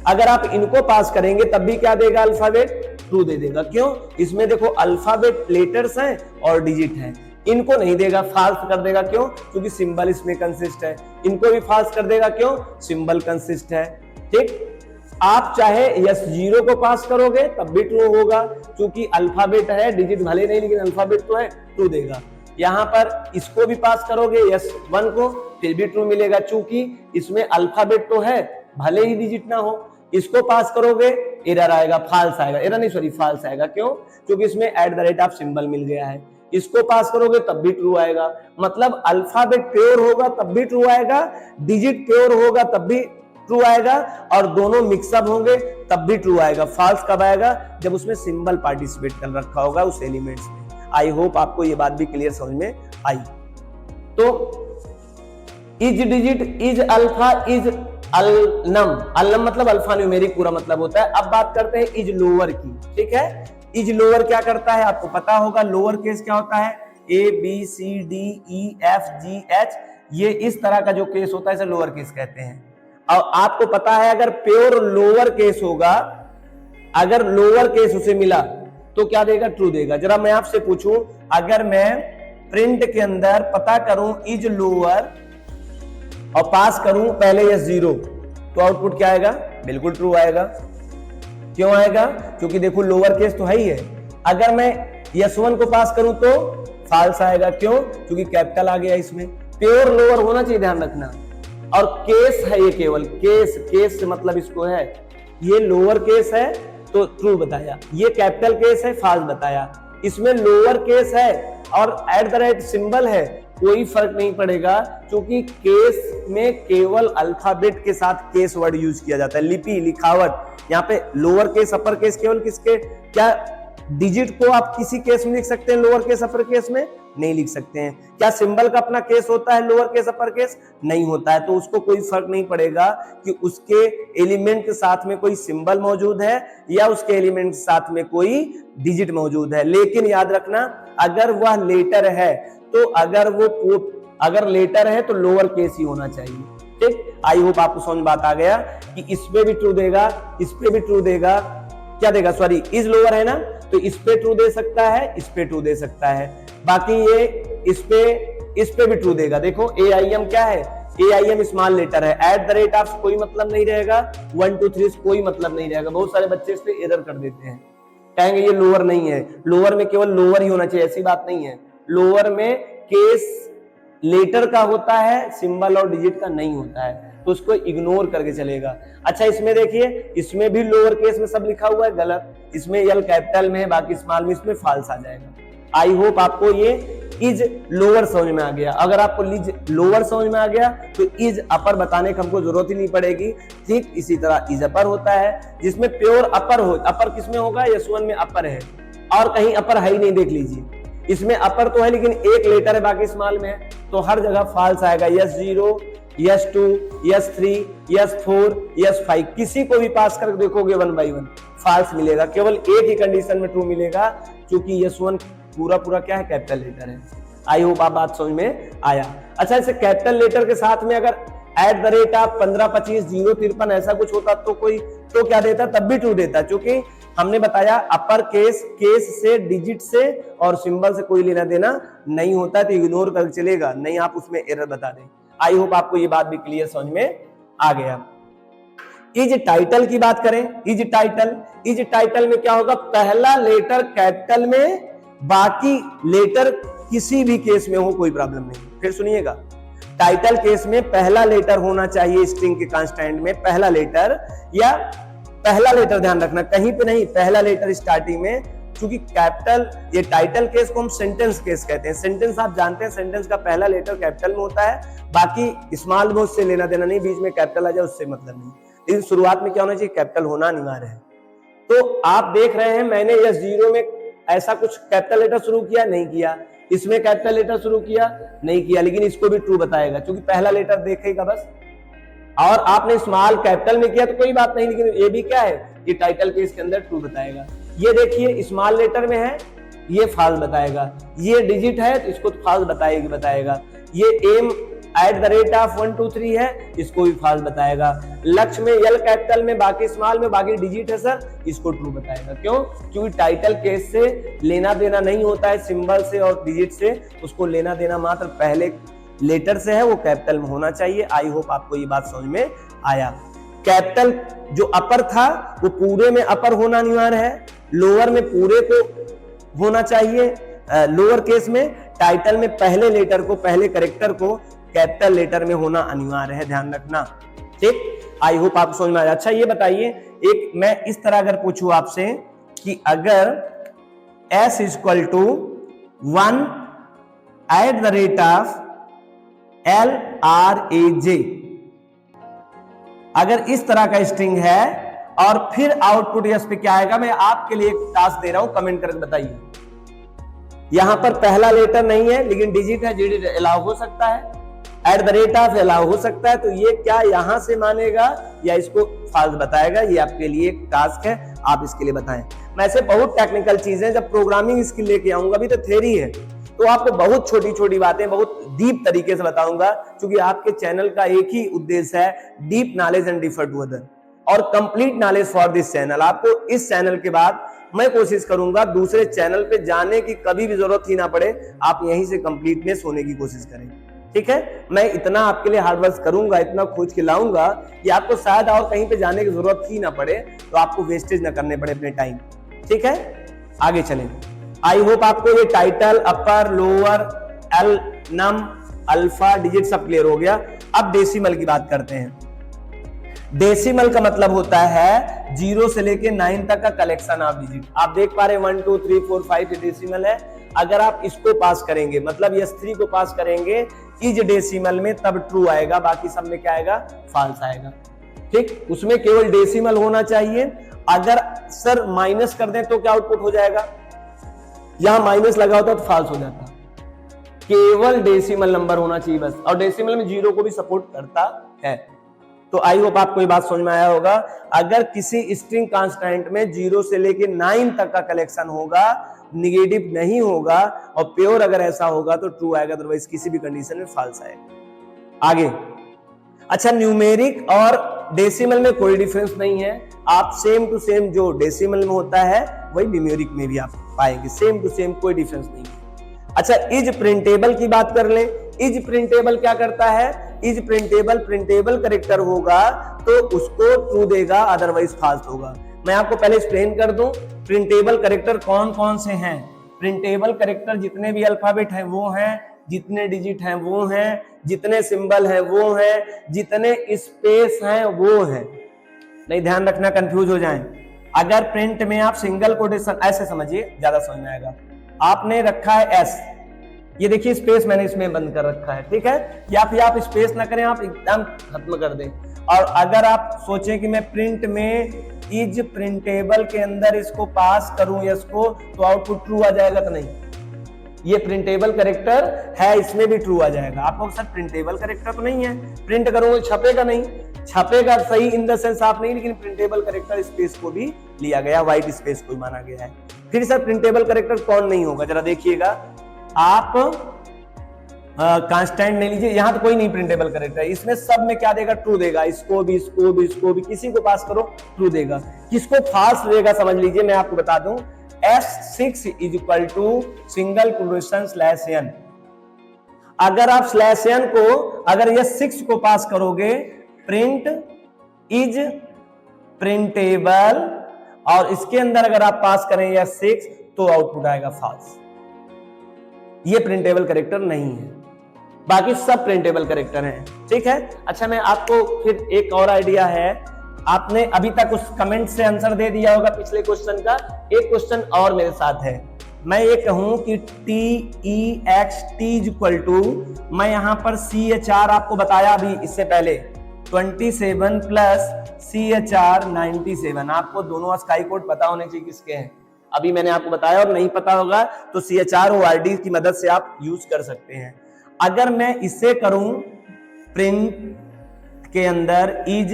अगर आप इनको पास करेंगे तब भी क्या देगा, अल्फाबेट ट्रू दे देगा। क्यों, इसमें देखो अल्फाबेट लेटर्स हैं और डिजिट है। इनको नहीं देगा, फाल्स कर देगा। क्यों, क्योंकि सिंबल इसमें कंसिस्ट है। इनको भी फाल्स कर देगा, क्यों, सिंबल कंसिस्ट है। ठीक, आप चाहे S0 को पास करोगे तब भी ट्रू होगा, क्योंकि अल्फाबेट है, डिजिट भले नहीं लेकिन अल्फाबेट तो है, ट्रू देगा। यहां पर इसको भी पास करोगे S1 को, फिर भी ट्रू मिलेगा, क्योंकि इसमें अल्फाबेट तो है भले ही डिजिट ना हो। इसको पास करोगे एरर आएगा, फाल्स आएगा, एरर नहीं सॉरी फाल्स आएगा। क्यों, क्योंकि इसमें @ ऑफ सिंबल मिल गया है। इसको पास करोगे तब भी ट्रू आएगा। मतलब अल्फाबेट प्योर होगा तब भी ट्रू आएगा, डिजिट प्योर होगा तब भी ट्रू आएगा, और दोनों मिक्सअप होंगे तब भी ट्रू आएगा। फाल्स कब आएगा, जब उसमें सिंबल पार्टिसिपेट कर रखा होगा उस एलिमेंट्स में। आई होप आपको ये बात भी क्लियर समझ में आई। तो is digit, is alpha, is alnum, alnum मतलब अल्फा न्यूमेरिक पूरा मतलब होता है। अब बात करते हैं इज लोअर की। ठीक है, इज लोअर क्या करता है आपको पता होगा। लोअर केस क्या होता है, ABCDEFGH, ये इस तरह का जो केस होता है इसे लोअर केस कहते हैं। और आपको पता है अगर प्योर लोअर केस होगा, अगर लोअर केस उसे मिला तो क्या देगा, ट्रू देगा। जरा मैं आपसे पूछूं, अगर मैं प्रिंट के अंदर पता करूं इज लोअर और पास करूं पहले S0, तो आउटपुट क्या आएगा, बिल्कुल ट्रू आएगा। क्यों आएगा, क्योंकि देखो लोअर केस तो है ही है। अगर मैं S1 को पास करूं तो फाल्स आएगा। क्यों, क्योंकि कैपिटल आ गया इसमें। प्योर लोअर होना चाहिए, ध्यान रखना। और केस है ये, केवल केस, केस से मतलब इसको है, ये लोअर केस है तो ट्रू बताया, ये कैपिटल केस है फाल्स बताया। इसमें लोअर केस है और @ सिंबल है, कोई फर्क नहीं पड़ेगा, क्योंकि केस में केवल अल्फाबेट के साथ केस वर्ड यूज किया जाता है, लिपि, लिखावट। यहाँ पे लोअर केस अपर केस केवल किसके, क्या डिजिट को आप किसी केस में लिख सकते हैं, लोअर केस अपर केस में नहीं लिख सकते हैं। क्या सिंबल का अपना केस होता है लोअर केस अपर केस, नहीं होता है। तो उसको कोई फर्क नहीं पड़ेगा कि उसके एलिमेंट के साथ में कोई सिंबल मौजूद है या उसके एलिमेंट के साथ में कोई डिजिट मौजूद है। लेकिन याद रखना, अगर वह लेटर है तो अगर लेटर है तो लोअर केस ही होना चाहिए। ठीक, आई होप आपको समझ बात आ गया कि इस पे भी ट्रू देगा, इस पे भी ट्रू देगा। क्या देगा, सॉरी इज लोअर है ना, तो इस पे ट्रू दे सकता है, इस पे ट्रू दे सकता है। बाकी ये इस पे भी ट्रू देगा। देखो AIM क्या है, AIM स्मॉल लेटर है, @ ऑफ कोई मतलब नहीं रहेगा, 1 2 3 कोई मतलब नहीं रहेगा। बहुत सारे बच्चे इस पे एरर कर देते हैं, कहेंगे ये लोअर नहीं है। लोअर में केवल लोअर ही होना चाहिए, ऐसी बात नहीं है। लोअर में केस लेटर का होता है, सिंबल और डिजिट का नहीं होता है, तो उसको इग्नोर करके चलेगा। अच्छा इसमें देखिए, इसमें भी लोअर केस में सब लिखा हुआ है, गलत। इसमें L कैपिटल में है, बाकी स्मॉल में, इसमें फाल्स आ जाएगा। आई होप आपको ये इज लोअर समझ में आ गया। अगर आपको इज लोअर समझ में आ गया तो इज अपर बताने की हमको जरूरत ही नहीं पड़ेगी। ठीक इसी तरह इज अपर होता है, जिसमें प्योर अपर हो। अपर किसमें होगा, S1 में अपर है, और कहीं अपर है ही नहीं, देख लीजिए। इसमें अपर तो है लेकिन एक लेटर है, बाकी स्मॉल में है, तो हर जगह फाल्स आएगा। S0, S2, S3, S4, S5 किसी को भी पास करके देखोगे 1 by 1 फाल्स मिलेगा। केवल एक ही कंडीशन में ट्रू मिलेगा, क्योंकि S1 पूरा क्या है, कैपिटल लेटर है। आई होप आप बात समझ में आया। अच्छा, इसे कैपिटल लेटर के साथ में अगर @ आप 15 25 053 ऐसा कुछ होता तो क्या देता, तब भी ट्रू देता, क्योंकि हमने बताया अपर केस से, डिजिट से और सिंबल से कोई लेना देना नहीं होता है, तो इग्नोर कर चलेगा नहीं, आप उसमें एरर बता दें। आई होप आपको ये बात भी क्लियर समझ में आ गया। इज टाइटल की बात करें, इज टाइटल में क्या होगा, पहला लेटर कैपिटल में, बाकी लेटर किसी भी केस में हो कोई प्रॉब्लम नहीं। फिर सुनिएगा, टाइटल केस में पहला लेटर होना चाहिए स्ट्रिंग के कांस्टेंट में, पहला लेटर ध्यान रखना, कहीं पे नहीं, पहला लेटर स्टार्टिंग में, क्योंकि कैपिटल, ये टाइटल केस को हम सेंटेंस केस कहते हैं। सेंटेंस आप जानते हैं, सेंटेंस का पहला लेटर कैपिटल में होता है, बाकी स्मॉल में उससे लेना देना नहीं, बीच में कैपिटल आ जाए उससे मतलब नहीं, लेकिन शुरुआत में क्या होना चाहिए, कैपिटल होना अनिवार्य है। तो आप देख रहे हैं मैंने यह जीरो में ऐसा कुछ कैपिटल लेटर शुरू किया नहीं किया, इसमें कैपिटल लेटर शुरू किया नहीं किया, लेकिन इसको भी ट्रू बताएगा क्योंकि पहला लेटर देखेगा बस। और आपने स्मॉल कैपिटल में किया तो कोई बात नहीं, लेकिन ये भी क्या है, ये टाइटल केस के अंदर ट्रू बताएगा। ये देखिए स्मॉल लेटर में है, ये फॉल्स बताएगा, ये डिजिट है तो इसको फॉल्स बताएगा, ये एम @ 1 2 3 है, इसको भी फॉल्स बताएगा। लक्ष्य में यल कैपिटल में, बाकी स्मॉल में, बाकी डिजिट है सर, इसको ट्रू बताएगा। क्यों? क्योंकि टाइटल केस से लेना देना नहीं होता है, सिंबल से और डिजिट से, उसको लेना देना मात्र पहले लेटर से है, वो कैपिटल में होना चाहिए। आई होप आपको ये बात समझ में आया। कैपिटल जो अपर था वो पूरे में अपर होना अनिवार्य है, लोअर में पूरे को होना चाहिए, लोअर केस में, टाइटल में पहले लेटर को, पहले कैरेक्टर को कैपिटल लेटर में होना अनिवार्य है, ध्यान रखना। ठीक, आई होप आपको समझ में आया। अच्छा ये बताइए, एक मैं इस तरह अगर पूछूं आपसे कि अगर s = 1 @ LRAJ, अगर इस तरह का स्ट्रिंग है और फिर आउटपुट यस पे क्या आएगा, मैं आपके लिए एक टास्क दे रहा हूं, कमेंट करके बताइए। यहां पर पहला लेटर नहीं है लेकिन डिजिट है, डिजिट अलाउ हो सकता है, @ अलाउ हो सकता है, तो ये क्या यहां से मानेगा या इसको फॉल्स बताएगा, ये आपके लिए एक टास्क है, आप इसके लिए बताएं। मैं ऐसे बहुत टेक्निकल चीजें, जब प्रोग्रामिंग स्किल लेके आऊंगा, अभी तो थ्योरी है, तो आपको बहुत छोटी छोटी बातें बहुत डीप तरीके से बताऊंगा, क्योंकि आपके चैनल का एक ही उद्देश्य है, deep knowledge and differ to other, और complete knowledge for this channel. आपको इस चैनल के बाद मैं कोशिश करूंगा दूसरे चैनल पे जाने की कभी भी जरूरत ही ना पड़े, आप यहीं से कंप्लीटनेस होने की कोशिश करें। ठीक है, मैं इतना आपके लिए हार्ड वर्क करूंगा, इतना खोज के लाऊंगा कि आपको शायद और कहीं पे जाने की जरूरत ही ना पड़े, तो आपको वेस्टेज ना करने पड़े अपने टाइम। ठीक है, आगे चलें। आई होप आपको ये टाइटल, अपर, लोअर, एल, नम, अल्फा, डिजिट सब क्लियर हो गया। अब डेसिमल की बात करते हैं। डेसिमल का मतलब होता है 0 से लेके 9 तक का कलेक्शन ऑफ डिजिट। आप देख पा रहे हैं 1 2 3 4 5 ये डेसिमल है। अगर आप इसको पास करेंगे, मतलब S3 को पास करेंगे इज डेसिमल में, तब ट्रू आएगा, बाकी सब में क्या आएगा, फॉल्स आएगा। ठीक, उसमें केवल डेसिमल होना चाहिए। अगर सर माइनस कर दें तो क्या आउटपुट हो जाएगा, यहां माइनस लगा होता तो फॉल्स हो जाता। केवल डेसिमल नंबर होना चाहिए बस, और डेसिमल में 0 को भी सपोर्ट करता है। तो आई होप आपको ये बात समझ में आया होगा। अगर किसी स्ट्रिंग कांस्टेंट में 0 से लेके 9 तक का कलेक्शन होगा, निगेटिव नहीं होगा, और प्योर अगर ऐसा होगा तो ट्रू आएगा, अदरवाइज किसी भी कंडीशन में फॉल्स आएगा। आगे, अच्छा न्यूमेरिक और डेसिमल में कोई डिफरेंस नहीं है, आप सेम टू सेम जो डेसिमल में होता है वही न्यूमेरिक में भी आप पाएंगे, सेम टू सेम, कोई डिफरेंस नहीं है। अच्छा, इज प्रिंटेबल की बात कर लें। इज प्रिंटेबल क्या करता है, इज प्रिंटेबल कैरेक्टर होगा तो उसको ट्रू देगा, अदरवाइज फॉल्स होगा। मैं आपको पहले एक्सप्लेन कर दूं प्रिंटेबल कैरेक्टर कौन कौन से हैं। प्रिंटेबल कैरेक्टर जितने भी अल्फाबेट हैं वो हैं, जितने डिजिट हैं वो हैं, जितने सिंबल हैं वो हैं, जितने स्पेस हैं वो हैं। नहीं, ध्यान रखना, कंफ्यूज हो जाएं। अगर प्रिंट में आप सिंगल कोटेशन, ऐसे समझिए ज्यादा समझ में आएगा, आपने रखा है एस, ये देखिए स्पेस मैंने इसमें बंद कर रखा है, ठीक है, या फिर आप स्पेस ना करें, आप एकदम खत्म कर दें। और अगर आप सोचें कि मैं प्रिंट में इज प्रिंटेबल के अंदर इसको पास करूं यस को, तो आउटपुट ट्रू आ जाएगा, तो नहीं, ये प्रिंटेबल कैरेक्टर है, इसमें भी ट्रू आ जाएगा। आपको सर प्रिंटेबल कैरेक्टर तो नहीं है, प्रिंट करूंगा छपेगा नहीं, छपेगा सही इन द सेंस आप नहीं, लेकिन प्रिंटेबल कैरेक्टर स्पेस को भी लिया गया, व्हाइट स्पेस को माना गया है। फिर सर प्रिंटेबल कैरेक्टर कौन नहीं होगा, जरा देखिएगा आप, कांस्टेंट नहीं लीजिए, यहां तो कोई नहीं प्रिंटेबल कैरेक्टर, इसमें सब में क्या देगा, ट्रू देगा, इसको भी, इसको भी, इसको भी, किसी को पास करो ट्रू देगा। किसको फॉल्स देगा समझ लीजिए, मैं आपको बता दूं, S6 = सिंगल कोटेशन /n। अगर आप /n को, अगर ये 6 को पास करोगे, प्रिंट इज प्रिंटेबल, और इसके अंदर अगर आप पास करें या 6, तो आउटपुट आएगा फॉल्स। ये प्रिंटेबल कैरेक्टर नहीं है, बाकी सब प्रिंटेबल कैरेक्टर हैं, ठीक है। अच्छा, मैं आपको फिर एक और आइडिया है आपने अभी तक उस कमेंट से आंसर दे दिया होगा पिछले क्वेश्चन का। एक क्वेश्चन और मेरे साथ है, मैं ये कहूं कि TEXT इज इक्वल टू, मैं यहां पर CHR आपको बताया अभी इससे पहले 27 प्लस CHR 97। आपको दोनों स्काई कोड पता होने चाहिए किसके हैं, अभी मैंने आपको बताया, और नहीं पता होगा तो CHR ORD की मदद से आप यूज कर सकते हैं। अगर मैं इसे करूं प्रिंट के अंदर इज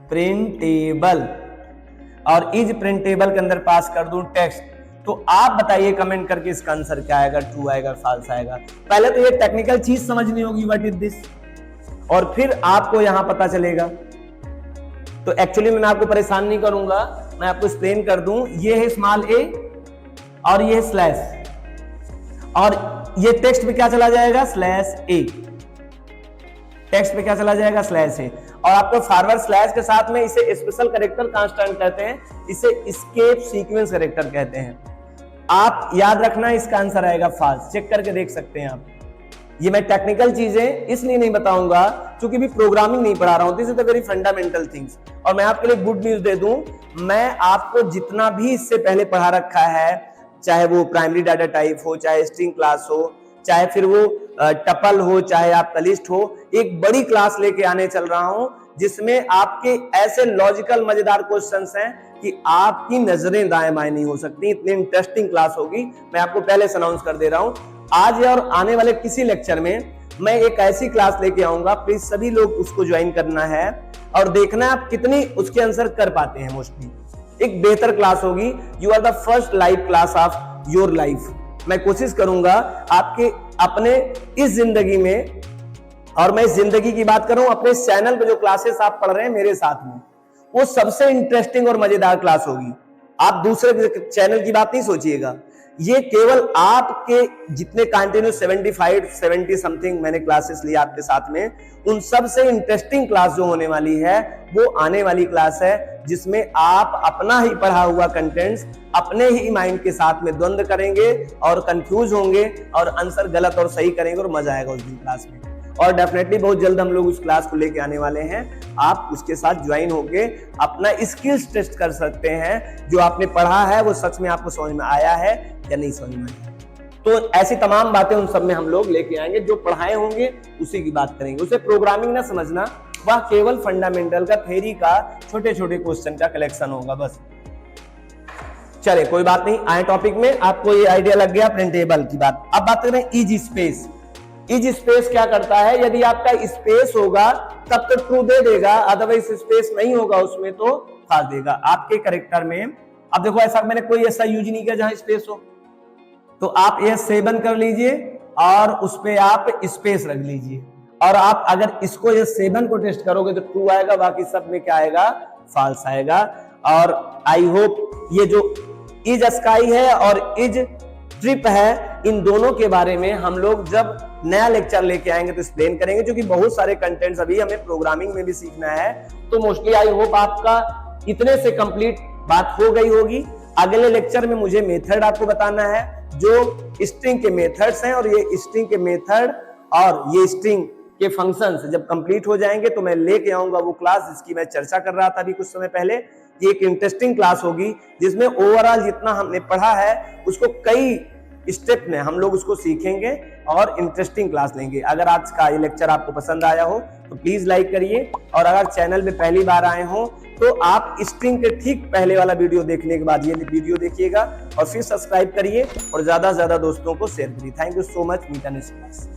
प्रिंटेबल और इज प्रिंटेबल के अंदर पास कर दूं टेक्स्ट, तो आप बताइए कमेंट करके इसका आंसर क्या आएगा, ट्रू आएगा फॉल्स आएगा। पहले तो ये टेक्निकल चीज समझनी होगी व्हाट इज दिस, और फिर आपको यहां पता चलेगा। तो एक्चुअली मैं आपको परेशान नहीं करूंगा, मैं आपको एक्सप्लेन कर दूं। ये है स्मॉल a और ये है स्लैश, और ये टेक्स्ट पे क्या चला जाएगा, स्लैश a। टेक्स्ट पे क्या चला जाएगा, स्लैश a। और आपको फॉरवर्ड स्लैश के साथ में इसे स्पेशल कैरेक्टर कांस्टेंट कहते हैं, इसे एस्केप सीक्वेंस कैरेक्टर कहते हैं। आप याद रखना, इसका आंसर आएगा फॉल्स। चेक करके देख सकते हैं आप। ये मैं टेक्निकल चीजें इसलिए नहीं बताऊंगा क्योंकि भी प्रोग्रामिंग नहीं पढ़ा रहा हूं, this is the very fundamental things. और मैं आपके लिए गुड न्यूज दे दूं, मैं आपको जितना भी इससे पहले पढ़ा रखा है, चाहे वो प्राइमरी डाटा टाइप हो, चाहे स्ट्रिंग क्लास हो, चाहे फिर वो टपल हो, चाहे आपका लिस्ट हो, एक बड़ी क्लास लेके आने चल रहा हूं जिसमें आपके ऐसे लॉजिकल मजेदार क्वेश्चंस हैं कि आपकी नजरें दाएं बाएं नहीं हो सकती। इतनी इंटरेस्टिंग क्लास होगी, मैं आपको पहले से अनाउंस कर दे रहा हूं। आज और आने वाले किसी लेक्चर में मैं एक ऐसी क्लास लेके आऊंगा, प्लीज सभी लोग उसको ज्वाइन करना है और देखना आप कितनी उसके आंसर कर पाते हैं। मोस्टली एक बेहतर क्लास होगी। You are the first live class of your life. मैं कोशिश करूंगा आपके अपने इस जिंदगी में, और मैं इस जिंदगी की बात करूं, अपने चैनल पे जो क्लासेस आप पढ़ रहे हैं मेरे साथ में, वो सबसे इंटरेस्टिंग और मजेदार क्लास होगी। आप दूसरे चैनल की बात नहीं सोचिएगा, ये केवल आपके जितने कंटिन्यू 70 समथिंग मैंने क्लासेस ली आपके साथ में, उन सबसे इंटरेस्टिंग क्लास जो होने वाली है वो आने वाली क्लास है, जिसमें आप अपना ही पढ़ा हुआ कंटेंट्स अपने ही माइंड के साथ में द्वंद्व करेंगे और कंफ्यूज होंगे और आंसर गलत और सही करेंगे और मजा आएगा उस दिन क्लास में। और डेफिनेटली बहुत जल्द हम लोग उस क्लास को लेके आने वाले हैं। आप उसके साथ ज्वाइन होके अपना स्किल्स टेस्ट कर सकते हैं, जो आपने पढ़ा है वो सच में आपको समझ में आया है या नहीं समझ में आया। तो ऐसी तमाम बातें उन सब में हम लोग लेके आएंगे, जो पढ़ाए होंगे उसी की बात करेंगे। उसे प्रोग्रामिंग ना समझना, वह केवल फंडामेंटल का, थ्योरी का, छोटे छोटे क्वेश्चन का कलेक्शन होगा बस। चले कोई बात नहीं, आए टॉपिक में। आपको ये आइडिया लग गया प्रिंटेबल की बात। अब बात करें इज स्पेस। इज स्पेस क्या करता है, यदि आपका स्पेस होगा तब तो ट्रू दे देगा, अदरवाइज स्पेस नहीं होगा उसमें तो फॉल्स देगा आपके कैरेक्टर में। अब देखो, ऐसा मैंने कोई ऐसा यूज नहीं किया जहां स्पेस हो, तो आप ये 7 कर लीजिए और उस पे आप स्पेस रख लीजिए, और आप अगर इसको ये 7 को टेस्ट करोगे तो ट्रू आएगा, बाकी सब में क्या आएगा, फॉल्स आएगा। और आई होप ये जो इज स्काई है और इज ट्रिप है, इन दोनों के बारे में हम लोग जब नया लेक्चर लेके आएंगे तो एक्सप्लेन करेंगे, क्योंकि बहुत सारे कंटेंट्स अभी हमें प्रोग्रामिंग में भी सीखना है। तो मोस्टली आई होप आपका इतने से कंप्लीट बात हो गई होगी। अगले लेक्चर में मुझे मेथड आपको बताना है, जो स्ट्रिंग के मेथड्स हैं, और ये स्ट्रिंग के मेथड और ये स्ट्रिंग के फंक्शंस जब कंप्लीट हो जाएंगे तो मैं लेके आऊंगा वो क्लास जिसकी मैं चर्चा कर रहा था अभी कुछ समय पहले। ये एक इंटरेस्टिंग क्लास होगी जिसमें ओवरऑल जितना हमने पढ़ा है उसको कई स्टेप में हम लोग उसको सीखेंगे और इंटरेस्टिंग क्लास लेंगे। अगर आज का ये लेक्चर आपको पसंद आया हो तो प्लीज लाइक करिए, और अगर चैनल में पहली बार आए हो तो आप स्ट्रिंग के ठीक पहले वाला वीडियो देखने के बाद ये वीडियो देखिएगा और फिर सब्सक्राइब करिए और ज्यादा से ज्यादा दोस्तों को शेयर करिए। Thank you so much. Meet next class.